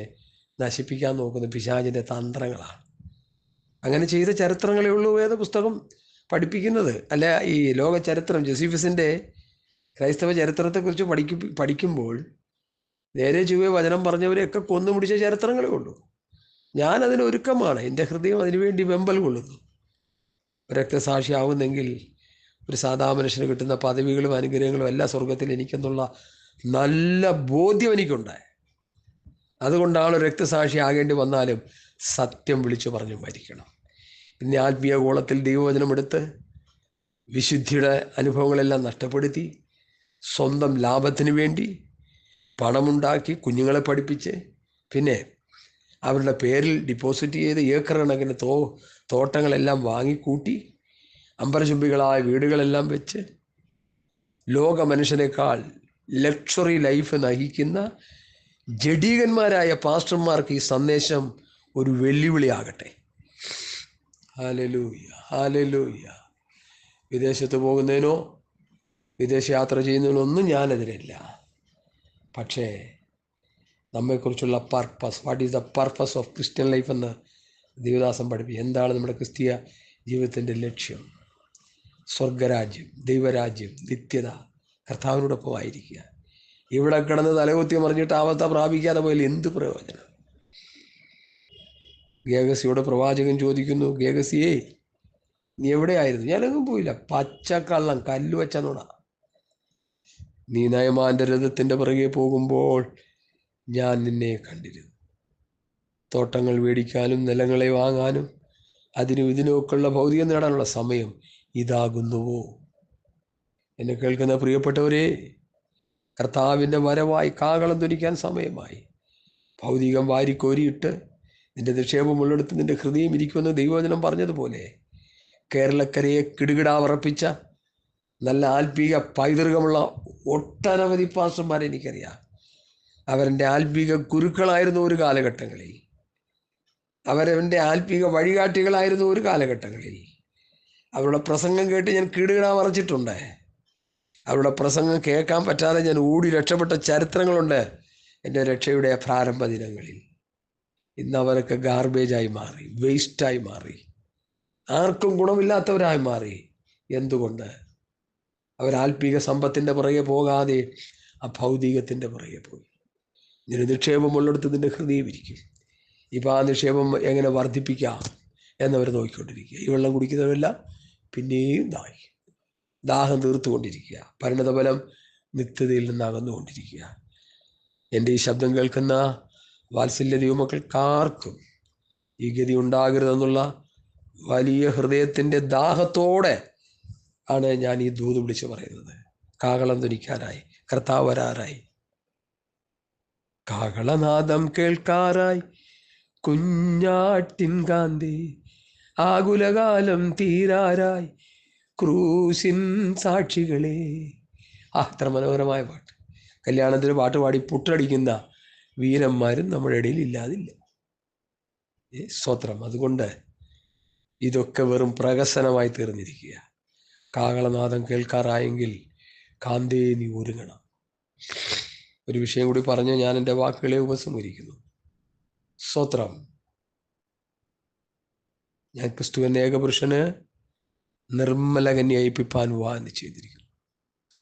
നശിപ്പിക്കാൻ നോക്കുന്ന പിശാചിന്റെ തന്ത്രങ്ങളാണ്. അങ്ങനെ ചെയ്ത ചരിത്രങ്ങളേ ഉള്ളൂ വേദപുസ്തകം പഠിപ്പിക്കുന്നത്. അല്ല, ഈ ലോക ചരിത്രം, ജോസീഫസിന്റെ ക്രൈസ്തവ ചരിത്രത്തെക്കുറിച്ച് പഠിക്കുമ്പോൾ നേരെ ചുവേ വചനം പറഞ്ഞവരെയൊക്കെ കൊന്നു പിടിച്ച ചരിത്രങ്ങളേ ഉള്ളൂ. ഞാൻ അതിനൊരുക്കമാണ്, എൻ്റെ ഹൃദയം അതിനുവേണ്ടി വെമ്പൽ കൊള്ളുന്നു. രക്തസാക്ഷിയാവുന്നെങ്കിൽ ഒരു സാധാ മനുഷ്യന് കിട്ടുന്ന പദവികളും അനുഗ്രഹങ്ങളും എല്ലാം സ്വർഗത്തിൽ എനിക്കെന്നുള്ള നല്ല ബോധ്യം എനിക്കുണ്ടായി. അതുകൊണ്ടാണ് രക്തസാക്ഷി ആകേണ്ടി വന്നാലും സത്യം വിളിച്ചു പറഞ്ഞു മരിക്കണം. പിന്നെ ആത്മീയ ഗോളത്തിൽ ദൈവവചനമെടുത്ത് വിശുദ്ധിയുടെ അനുഭവങ്ങളെല്ലാം നഷ്ടപ്പെടുത്തി സ്വന്തം ലാഭത്തിന് വേണ്ടി പണമുണ്ടാക്കി കുഞ്ഞുങ്ങളെ പഠിപ്പിച്ച് പിന്നെ അവരുടെ പേരിൽ ഡിപ്പോസിറ്റ് ചെയ്ത് ഏക്കർ കണക്കിന് തോട്ടങ്ങളെല്ലാം വാങ്ങിക്കൂട്ടി അമ്പരചുംബികളായ വീടുകളെല്ലാം വെച്ച് ലോക മനുഷ്യനേക്കാൾ ലക്ഷറി ലൈഫ് നയിക്കുന്ന ജഡീകന്മാരായ പാസ്റ്റർമാർക്ക് ഈ സന്ദേശം ഒരു വെല്ലുവിളിയാകട്ടെ. Hallelujah, hallelujah. വിദേശത്ത് പോകുന്നതിനോ വിദേശയാത്ര ചെയ്യുന്നതിനോ ഒന്നും ഞാനെതിരല്ല. പക്ഷേ നമ്മെക്കുറിച്ചുള്ള purpose, what is the purpose of Christian life എന്ന് ദേവദാസൻ പഠിപ്പിക്കും. എന്താണ് നമ്മുടെ ക്രിസ്തീയ ജീവിതത്തിൻ്റെ ലക്ഷ്യം? സ്വർഗരാജ്യം, ദൈവരാജ്യം, നിത്യത, കർത്താവിനോടൊപ്പം ആയിരിക്കുക. ഇവിടെ കിടന്ന് തലകുത്തി മറിഞ്ഞിട്ട് അവസ്ഥ പ്രാപിക്കാതെ പോയാൽ എന്ത് പ്രയോജനം? ഗേഗസിയോട് പ്രവാചകൻ ചോദിക്കുന്നു, ഗേഗസിയേ നീ എവിടെയായിരുന്നു? ഞാനെങ്ങും പോയില്ല, പച്ചക്കള്ളം കല്ല് വെച്ചനോടാ. നീ നയമാന്റെ രഥത്തിൻ്റെ പിറകെ പോകുമ്പോൾ ഞാൻ നിന്നെ കണ്ടിരുന്നു. തോട്ടങ്ങൾ മേടിക്കാനും നിലങ്ങളെ വാങ്ങാനും അതിനും ഇതിനുമൊക്കെയുള്ള ഭൗതികം നേടാനുള്ള സമയം ഇതാകുന്നുവോ? എന്നെ കേൾക്കുന്ന പ്രിയപ്പെട്ടവരെ, കർത്താവിൻ്റെ വരവായി കാഹളം ധ്വനിക്കാൻ സമയമായി. ഭൗതികം വാരിക്കോരിയിട്ട് നിന്റെ നിക്ഷേപം ഉള്ളിടത്ത് നിന്റെ ഹൃദയം ഇരിക്കുമെന്ന് ദൈവവചനം പറഞ്ഞതുപോലെ കേരളക്കരയെ കിടുകിടാവറപ്പിച്ച നല്ല ആത്മീക പൈതൃകമുള്ള ഒട്ടനവധി പാസ്റ്റർമാരെ എനിക്കറിയാം. അവരെൻ്റെ ആത്മീക ഗുരുക്കളായിരുന്നു ഒരു കാലഘട്ടങ്ങളിൽ, അവരെൻ്റെ ആത്മീക വഴികാട്ടികളായിരുന്നു ഒരു കാലഘട്ടങ്ങളിൽ. അവരുടെ പ്രസംഗം കേട്ട് ഞാൻ കിടുകിടാവറച്ചിട്ടുണ്ട്. അവരുടെ പ്രസംഗം കേൾക്കാൻ പറ്റാതെ ഞാൻ ഓടി രക്ഷപ്പെട്ട ചരിത്രങ്ങളുണ്ട് എൻ്റെ രക്ഷയുടെ പ്രാരംഭ ദിനങ്ങളിൽ. ഇന്ന് അവരൊക്കെ ഗാർബേജായി മാറി, വേസ്റ്റായി മാറി, ആർക്കും ഗുണമില്ലാത്തവരായി മാറി. എന്തുകൊണ്ട്? അവർ ആത്മീക സമ്പത്തിൻ്റെ പുറകെ പോകാതെ ഭൗതികത്തിൻ്റെ പുറകെ പോയി. നിന്റെ നിക്ഷേപം ഉള്ളിടത്ത് നിന്റെ ഹൃദയം ഇരിക്കും. ഇപ്പം ആ നിക്ഷേപം എങ്ങനെ വർദ്ധിപ്പിക്കാം എന്നവർ നോക്കിക്കൊണ്ടിരിക്കുക. ഈ വെള്ളം കുടിക്കുന്നവരെല്ലാം പിന്നെയും ദാഹം തീർത്തുകൊണ്ടിരിക്കുക. പരിണതഫലം നിത്യതയിൽ നിന്ന് അകന്നുകൊണ്ടിരിക്കുക. എൻ്റെ ഈ ശബ്ദം കേൾക്കുന്ന വാത്സല്യ ദൈവമക്കൾക്കാർക്കും ഈ ഗതി ഉണ്ടാകരുതെന്നുള്ള വലിയ ഹൃദയത്തിൻ്റെ ദാഹത്തോടെ ആണ് ഞാൻ ഈ ദൂത് വിളിച്ച് പറയുന്നത്. കാഹളം ധ്വനിക്കാനായി കർത്താവ് വരാറായി. കാഹളനാദം കേൾക്കാറായി കുഞ്ഞാട്ടിൻ കാന്തി, ആകുലകാലം തീരാറായി ക്രൂശിൻ സാക്ഷികളെ. അത്ര മനോഹരമായ പാട്ട്. കല്യാണത്തിന് പാട്ട് പാടി പുട്ടടിക്കുന്ന വീരന്മാരും നമ്മുടെ ഇടയിൽ ഇല്ലാതില്ല. സ്തോത്രം. അതുകൊണ്ട് ഇതൊക്കെ വെറും പ്രഹസനമായി തീർന്നിരിക്കുക. കാഹളനാദം കേൾക്കാറായെങ്കിൽ കാന്തേ നീ ഒരുങ്ങണം. ഒരു വിഷയം കൂടി പറഞ്ഞ് ഞാൻ എൻ്റെ വാക്കുകളെ ഉപസംഹരിക്കുന്നു. സ്തോത്രം. ഞാൻ ക്രിസ്തുവിൻ്റെ ഏകപുരുഷന് നിർമ്മല കന്യയിപ്പിപ്പാൻ വിവാഹം ചെയ്തിരിക്കുന്നു.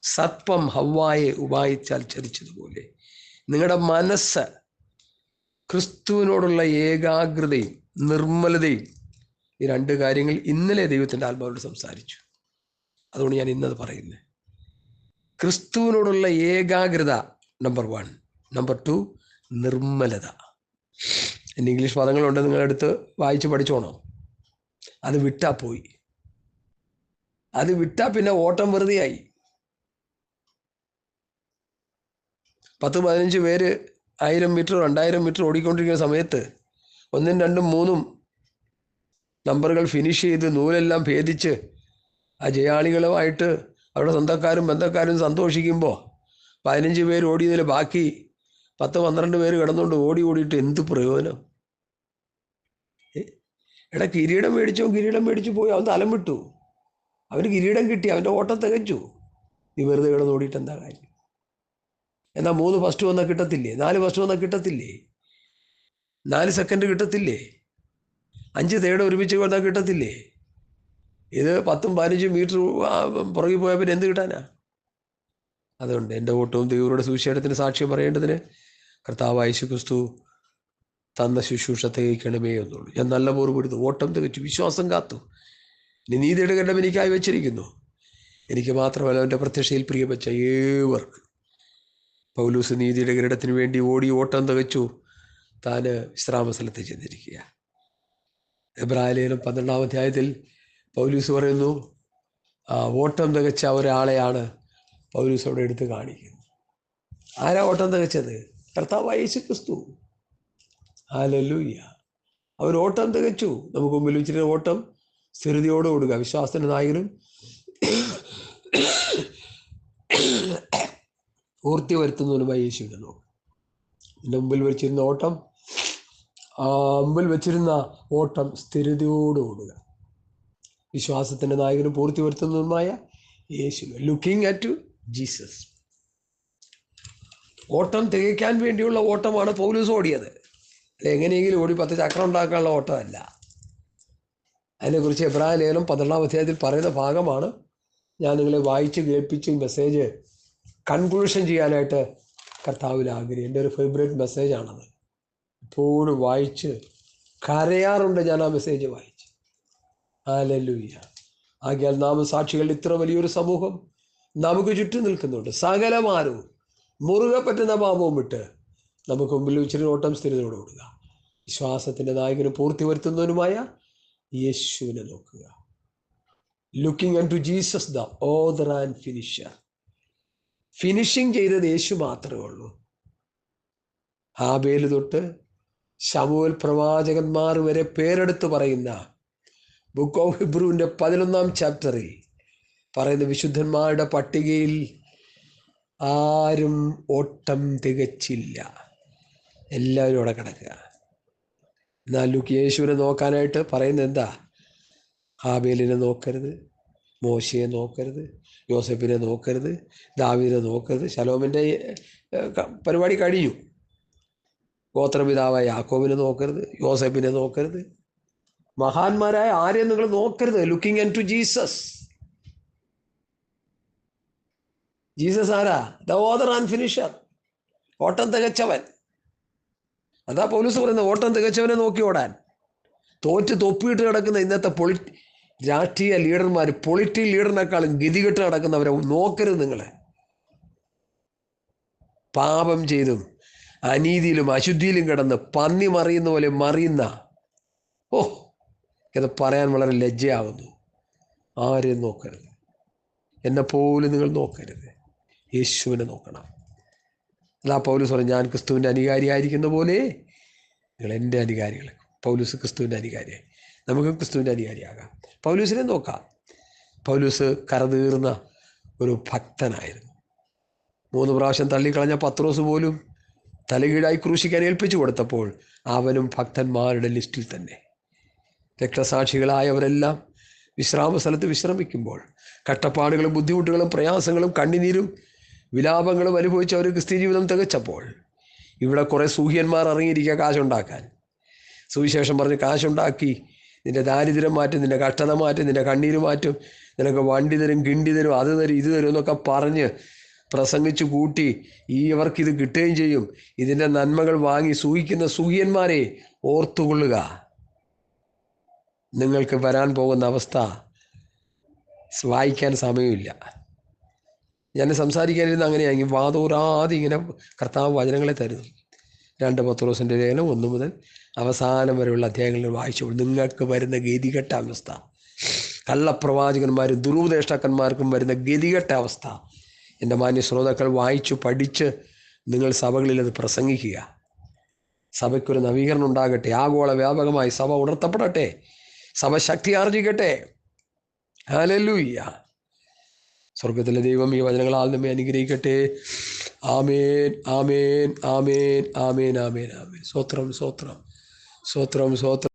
സർപ്പം ഹവ്വായെ ഉപായിച്ചാൽ ചതിച്ചതുപോലെ നിങ്ങളുടെ മനസ്സ് ക്രിസ്തുവിനോടുള്ള ഏകാഗ്രതയും നിർമ്മലതയും, ഈ രണ്ട് കാര്യങ്ങൾ ഇന്നലെ ദൈവത്തിൻ്റെ ആത്മാവോട് സംസാരിച്ചു. അതുകൊണ്ട് ഞാൻ ഇന്നത് പറയുന്നത്. ക്രിസ്തുവിനോടുള്ള ഏകാഗ്രത നമ്പർ 1. നമ്പർ 2 നിർമ്മലത. എൻ്റെ ഇംഗ്ലീഷ് പദങ്ങളുണ്ട്, നിങ്ങളെടുത്ത് വായിച്ച് പഠിച്ചോണോ. അത് വിട്ടാ പോയി. അത് വിട്ടാൽ പിന്നെ ഓട്ടം വെറുതെയായി. 10-15 പേര് 1000 മീറ്റർ 2000 മീറ്റർ ഓടിക്കൊണ്ടിരിക്കുന്ന സമയത്ത് 1, 2, 3 നമ്പറുകൾ ഫിനിഷ് ചെയ്ത് നൂലെല്ലാം ഭേദിച്ച് ആ ജയാളികളുമായിട്ട് അവരുടെ സ്വന്തക്കാരും ബന്ധക്കാരും സന്തോഷിക്കുമ്പോൾ 15 പേര് ഓടിയതിൽ ബാക്കി 10-12 പേര് കിടന്നുകൊണ്ട് ഓടിയിട്ട് എന്ത് പ്രയോജനം? എടാ, കിരീടം മേടിച്ചു പോയി, അവൻ തലം വിട്ടു, അവന് കിരീടം കിട്ടി, അവൻ്റെ ഓട്ടം തികച്ചു. നീ വെറുതെ കിടന്ന് ഓടിയിട്ട് എന്താ കാര്യം? എന്നാൽ 3 ഫസ്റ്റ് വന്നാൽ കിട്ടത്തില്ലേ? 4 ഫസ്റ്റ് വന്നാൽ കിട്ടത്തില്ലേ? 4 സെക്കൻഡ് കിട്ടത്തില്ലേ? 5 തേർഡ് ഒരുമിച്ച് വന്നാൽ കിട്ടത്തില്ലേ? ഇത് 10-15 മീറ്റർ പുറകിൽ പോയാൽ പിന്നെ എന്ത് കിട്ടാനാ? അതുകൊണ്ട് എൻ്റെ ഓട്ടവും ദൈവരുടെ സുവിശേഷത്തിന് സാക്ഷ്യം പറയേണ്ടതിന് കർത്താവായ യേശുക്രിസ്തു തന്ന ശുശ്രൂഷ തികയ്ക്കണമേ എന്നുള്ളൂ. ഞാൻ നല്ല പോർ പിടിച്ചു, ഓട്ടം തികച്ചു, വിശ്വാസം കാത്തു. ഇനി നീതിയുടെ ഖണ്ഡം എനിക്കായി വെച്ചിരിക്കുന്നു. എനിക്ക് മാത്രമല്ല, അവൻ്റെ പ്രത്യക്ഷയിൽ പ്രിയപ്പെട്ട ഏവർക്ക്. പൗലൂസ് നീതിയുടെ കിരീടത്തിന് വേണ്ടി ഓടി ഓട്ടം തികച്ചു, താൻ വിശ്രാമസ്ഥലത്ത് ചെന്നിരിക്കുക. എബ്രായലേഖനം 12-ാം അധ്യായത്തിൽ പൗലൂസ് പറയുന്നു, ഓട്ടം തികച്ച ഒരാളെയാണ് പൗലൂസ് അവിടെ എടുത്ത് കാണിക്കുന്നത്. ആരാ ഓട്ടം തികച്ചത്? കർത്താവായ യേശുക്രിസ്തു. ഹല്ലേലൂയ. അവർ ഓട്ടം തികച്ചു. നമുക്ക് മുമ്പിൽ വെച്ചിരുന്ന ഓട്ടം സ്ഥിരതയോടെ ഓടുക, വിശ്വാസത്തിൻ്റെ നായകനും പൂർത്തി വരുത്തുന്നതിനുമായി യേശുവിനെ നോക്കുക. എൻ്റെ മുമ്പിൽ വെച്ചിരുന്ന ഓട്ടം സ്ഥിരതയോടെ ഓടുക, വിശ്വാസത്തിൻ്റെ നായകനും പൂർത്തി വരുത്തുന്നതുമായ യേശു. Looking at Jesus. ഓട്ടം തികയ്ക്കാൻ വേണ്ടിയുള്ള ഓട്ടമാണ് പൗലൂസ് ഓടിയത്. അല്ല എങ്ങനെയെങ്കിലും ഓടി 10 ചക്രം ഉണ്ടാക്കാനുള്ള ഓട്ടമല്ല. അതിനെക്കുറിച്ച് എബ്രായലേഖനം 12-ാം അധ്യായത്തിൽ പറയുന്ന ഭാഗമാണ് ഞാൻ നിങ്ങളെ വായിച്ച് കേൾപ്പിച്ച് മെസ്സേജ് കൺക്ലൂഷൻ ചെയ്യാനായിട്ട് കർത്താവിൽ ആഗ്രഹം. എൻ്റെ ഒരു ഫേവറേറ്റ് മെസ്സേജാണത്. എപ്പോഴും വായിച്ച് കരയാറുണ്ട് ഞാൻ ആ മെസ്സേജ് വായിച്ച്. ഹല്ലേലൂയ. ആകയാൽ നാം സാക്ഷികളുടെ ഇത്ര വലിയൊരു സമൂഹം നമുക്ക് ചുറ്റും നിൽക്കുന്നുണ്ട്. സകലമാനവും മുറുകെ പറ്റുന്ന പാപവും വിട്ട് നമുക്ക് മുമ്പിൽ വെച്ചിരുന്ന ഓട്ടം സ്ഥിരതയോടെ ഓടുക, വിശ്വാസത്തിൻ്റെ നായകനും പൂർത്തി വരുത്തുന്നതിനുമായ യേശുവിനെ നോക്കുക. Looking unto Jesus the author and finisher. Finishing ചെയ്തത് യേശു മാത്രമേ ഉള്ളൂ. ഹാബേൽ തൊട്ട് ശമൂവേൽ പ്രവാചകന്മാർ വരെ പേരെടുത്ത് പറയുന്ന ബുക്ക് ഓഫ് ഹിബ്രുവിൻ്റെ 11-ാം ചാപ്റ്ററിൽ പറയുന്ന വിശുദ്ധന്മാരുടെ പട്ടികയിൽ ആരും ഓട്ടം തികച്ചില്ല. എല്ലാവരും അവിടെ കിടക്കുക. എന്നാൽ യേശുവിനെ നോക്കാനായിട്ട് പറയുന്നത് എന്താ? ഹാബേലിനെ നോക്കരുത്, മോശയെ നോക്കരുത്, യോസെഫിനെ നോക്കരുത്, ദാവീദിനെ നോക്കരുത്. ശലോമിൻ്റെ പരിപാടി കഴിഞ്ഞു. ഗോത്രപിതാവായ യാക്കോബിനെ നോക്കരുത്, യോസെഫിനെ നോക്കരുത്, മഹാന്മാരായ ആരെയും നിങ്ങൾ നോക്കരുത്. Looking unto Jesus. Jesus ആരാ? The author and finisher. ഓട്ടം തികച്ചവൻ. അതാ പൗലൂസ് പറയുന്നത്, ഓട്ടം തികച്ചവനെ നോക്കി ഓടാൻ. തോറ്റ് തൊപ്പിയിട്ട് കിടക്കുന്ന ഇന്നത്തെ രാഷ്ട്രീയ ലീഡർമാർ, പൊളിറ്റിക്കൽ ലീഡറിനേക്കാളും ഗതികെട്ട് നടക്കുന്നവരെ നോക്കരുത്. നിങ്ങളെ പാപം ചെയ്തും അനീതിയിലും അശുദ്ധിയിലും കിടന്ന് പന്നി മറിയുന്ന പോലെ മറിയുന്ന, ഇത് പറയാൻ വളരെ ലജ്ജയാവുന്നു. ആരെയും നോക്കരുത്. എന്നെപ്പോലും നിങ്ങൾ നോക്കരുത്. യേശുവിനെ നോക്കണം. അതാ പൗലൂസ് പറഞ്ഞു, ഞാൻ ക്രിസ്തുവിൻ്റെ അനുകാരിയായിരിക്കുന്ന പോലെ നിങ്ങൾ എൻ്റെ അനുകാരികൾ. പൗലൂസ് ക്രിസ്തുവിൻ്റെ അനുകാരിയായി, നമുക്ക് ക്രിസ്തുവിൻ്റെ അനുകാരിയാകാം. പൗലൂസിനെ നോക്കാം. പൗലൂസ് കരതീർന്ന ഒരു ഭക്തനായിരുന്നു. 3 പ്രാവശ്യം തള്ളിക്കളഞ്ഞ പത്രോസ് പോലും തലകീഴായി ക്രൂശിക്കാൻ ഏൽപ്പിച്ചു കൊടുത്തപ്പോൾ അവനും ഭക്തന്മാരുടെ ലിസ്റ്റിൽ തന്നെ. രക്തസാക്ഷികളായവരെല്ലാം വിശ്രാമ സ്ഥലത്ത് വിശ്രമിക്കുമ്പോൾ കഷ്ടപ്പാടുകളും ബുദ്ധിമുട്ടുകളും പ്രയാസങ്ങളും കണ്ണുനീരും വിലാപങ്ങളും അനുഭവിച്ച് അവർ ക്രിസ്ത്യ ജീവിതം തികച്ചപ്പോൾ ഇവിടെ കുറേ സൂഹ്യന്മാർ ഇറങ്ങിയിരിക്കുക കാശുണ്ടാക്കാൻ. സുവിശേഷം പറഞ്ഞ് കാശുണ്ടാക്കി നിൻ്റെ ദാരിദ്ര്യം മാറ്റും, നിൻ്റെ കഷ്ടത മാറ്റും, നിൻ്റെ കണ്ണീര് മാറ്റും, നിനക്ക് വണ്ടി തരും, കിണ്ടി തരും, അത് തരും, ഇത് തരും എന്നൊക്കെ പറഞ്ഞ് പ്രസംഗിച്ചു കൂട്ടി ഇവർക്കിത് കിട്ടുകയും ചെയ്യും. ഇതിൻ്റെ നന്മകൾ വാങ്ങി സൂഹിക്കുന്ന സൂഹ്യന്മാരെ ഓർത്തുകൊള്ളുക. നിങ്ങൾക്ക് വരാൻ പോകുന്ന അവസ്ഥ വായിക്കാൻ സമയമില്ല. ഞാൻ സംസാരിക്കാനിരുന്ന അങ്ങനെയാണെങ്കിൽ വാതോരാതെ ഇങ്ങനെ കർത്താവ് വചനങ്ങളെ തരുന്നു. 2 പത്രോസിൻ്റെ ലേഖനം 1 മുതൽ അവസാനം വരെയുള്ള അധ്യായങ്ങളിൽ വായിച്ചു. നിങ്ങൾക്ക് വരുന്ന ഗതികെട്ട അവസ്ഥ, കള്ളപ്രവാചകന്മാരും ദുരുപദേഷ്ടാക്കന്മാർക്കും വരുന്ന ഗതികെട്ട അവസ്ഥ, എൻ്റെ മാന്യ ശ്രോതാക്കൾ വായിച്ചു പഠിച്ച് നിങ്ങൾ സഭകളിൽ അത് പ്രസംഗിക്കുക. സഭയ്ക്കൊരു നവീകരണം ഉണ്ടാകട്ടെ. ആഗോള വ്യാപകമായി സഭ ഉണർത്തപ്പെടട്ടെ. സഭ ശക്തി ആർജിക്കട്ടെ. ഹല്ലേലൂയ. സ്വർഗത്തിലെ ദൈവം ഈ വചനങ്ങളാൽ നമ്മെ അനുഗ്രഹിക്കട്ടെ. ആമേൻ, ആമേൻ, ആമേൻ, ആമേൻ, ആമേൻ, ആമേൻ. സ്തോത്രം, സ്തോത്രം, സ്തോത്രം, സ്തോത്രം.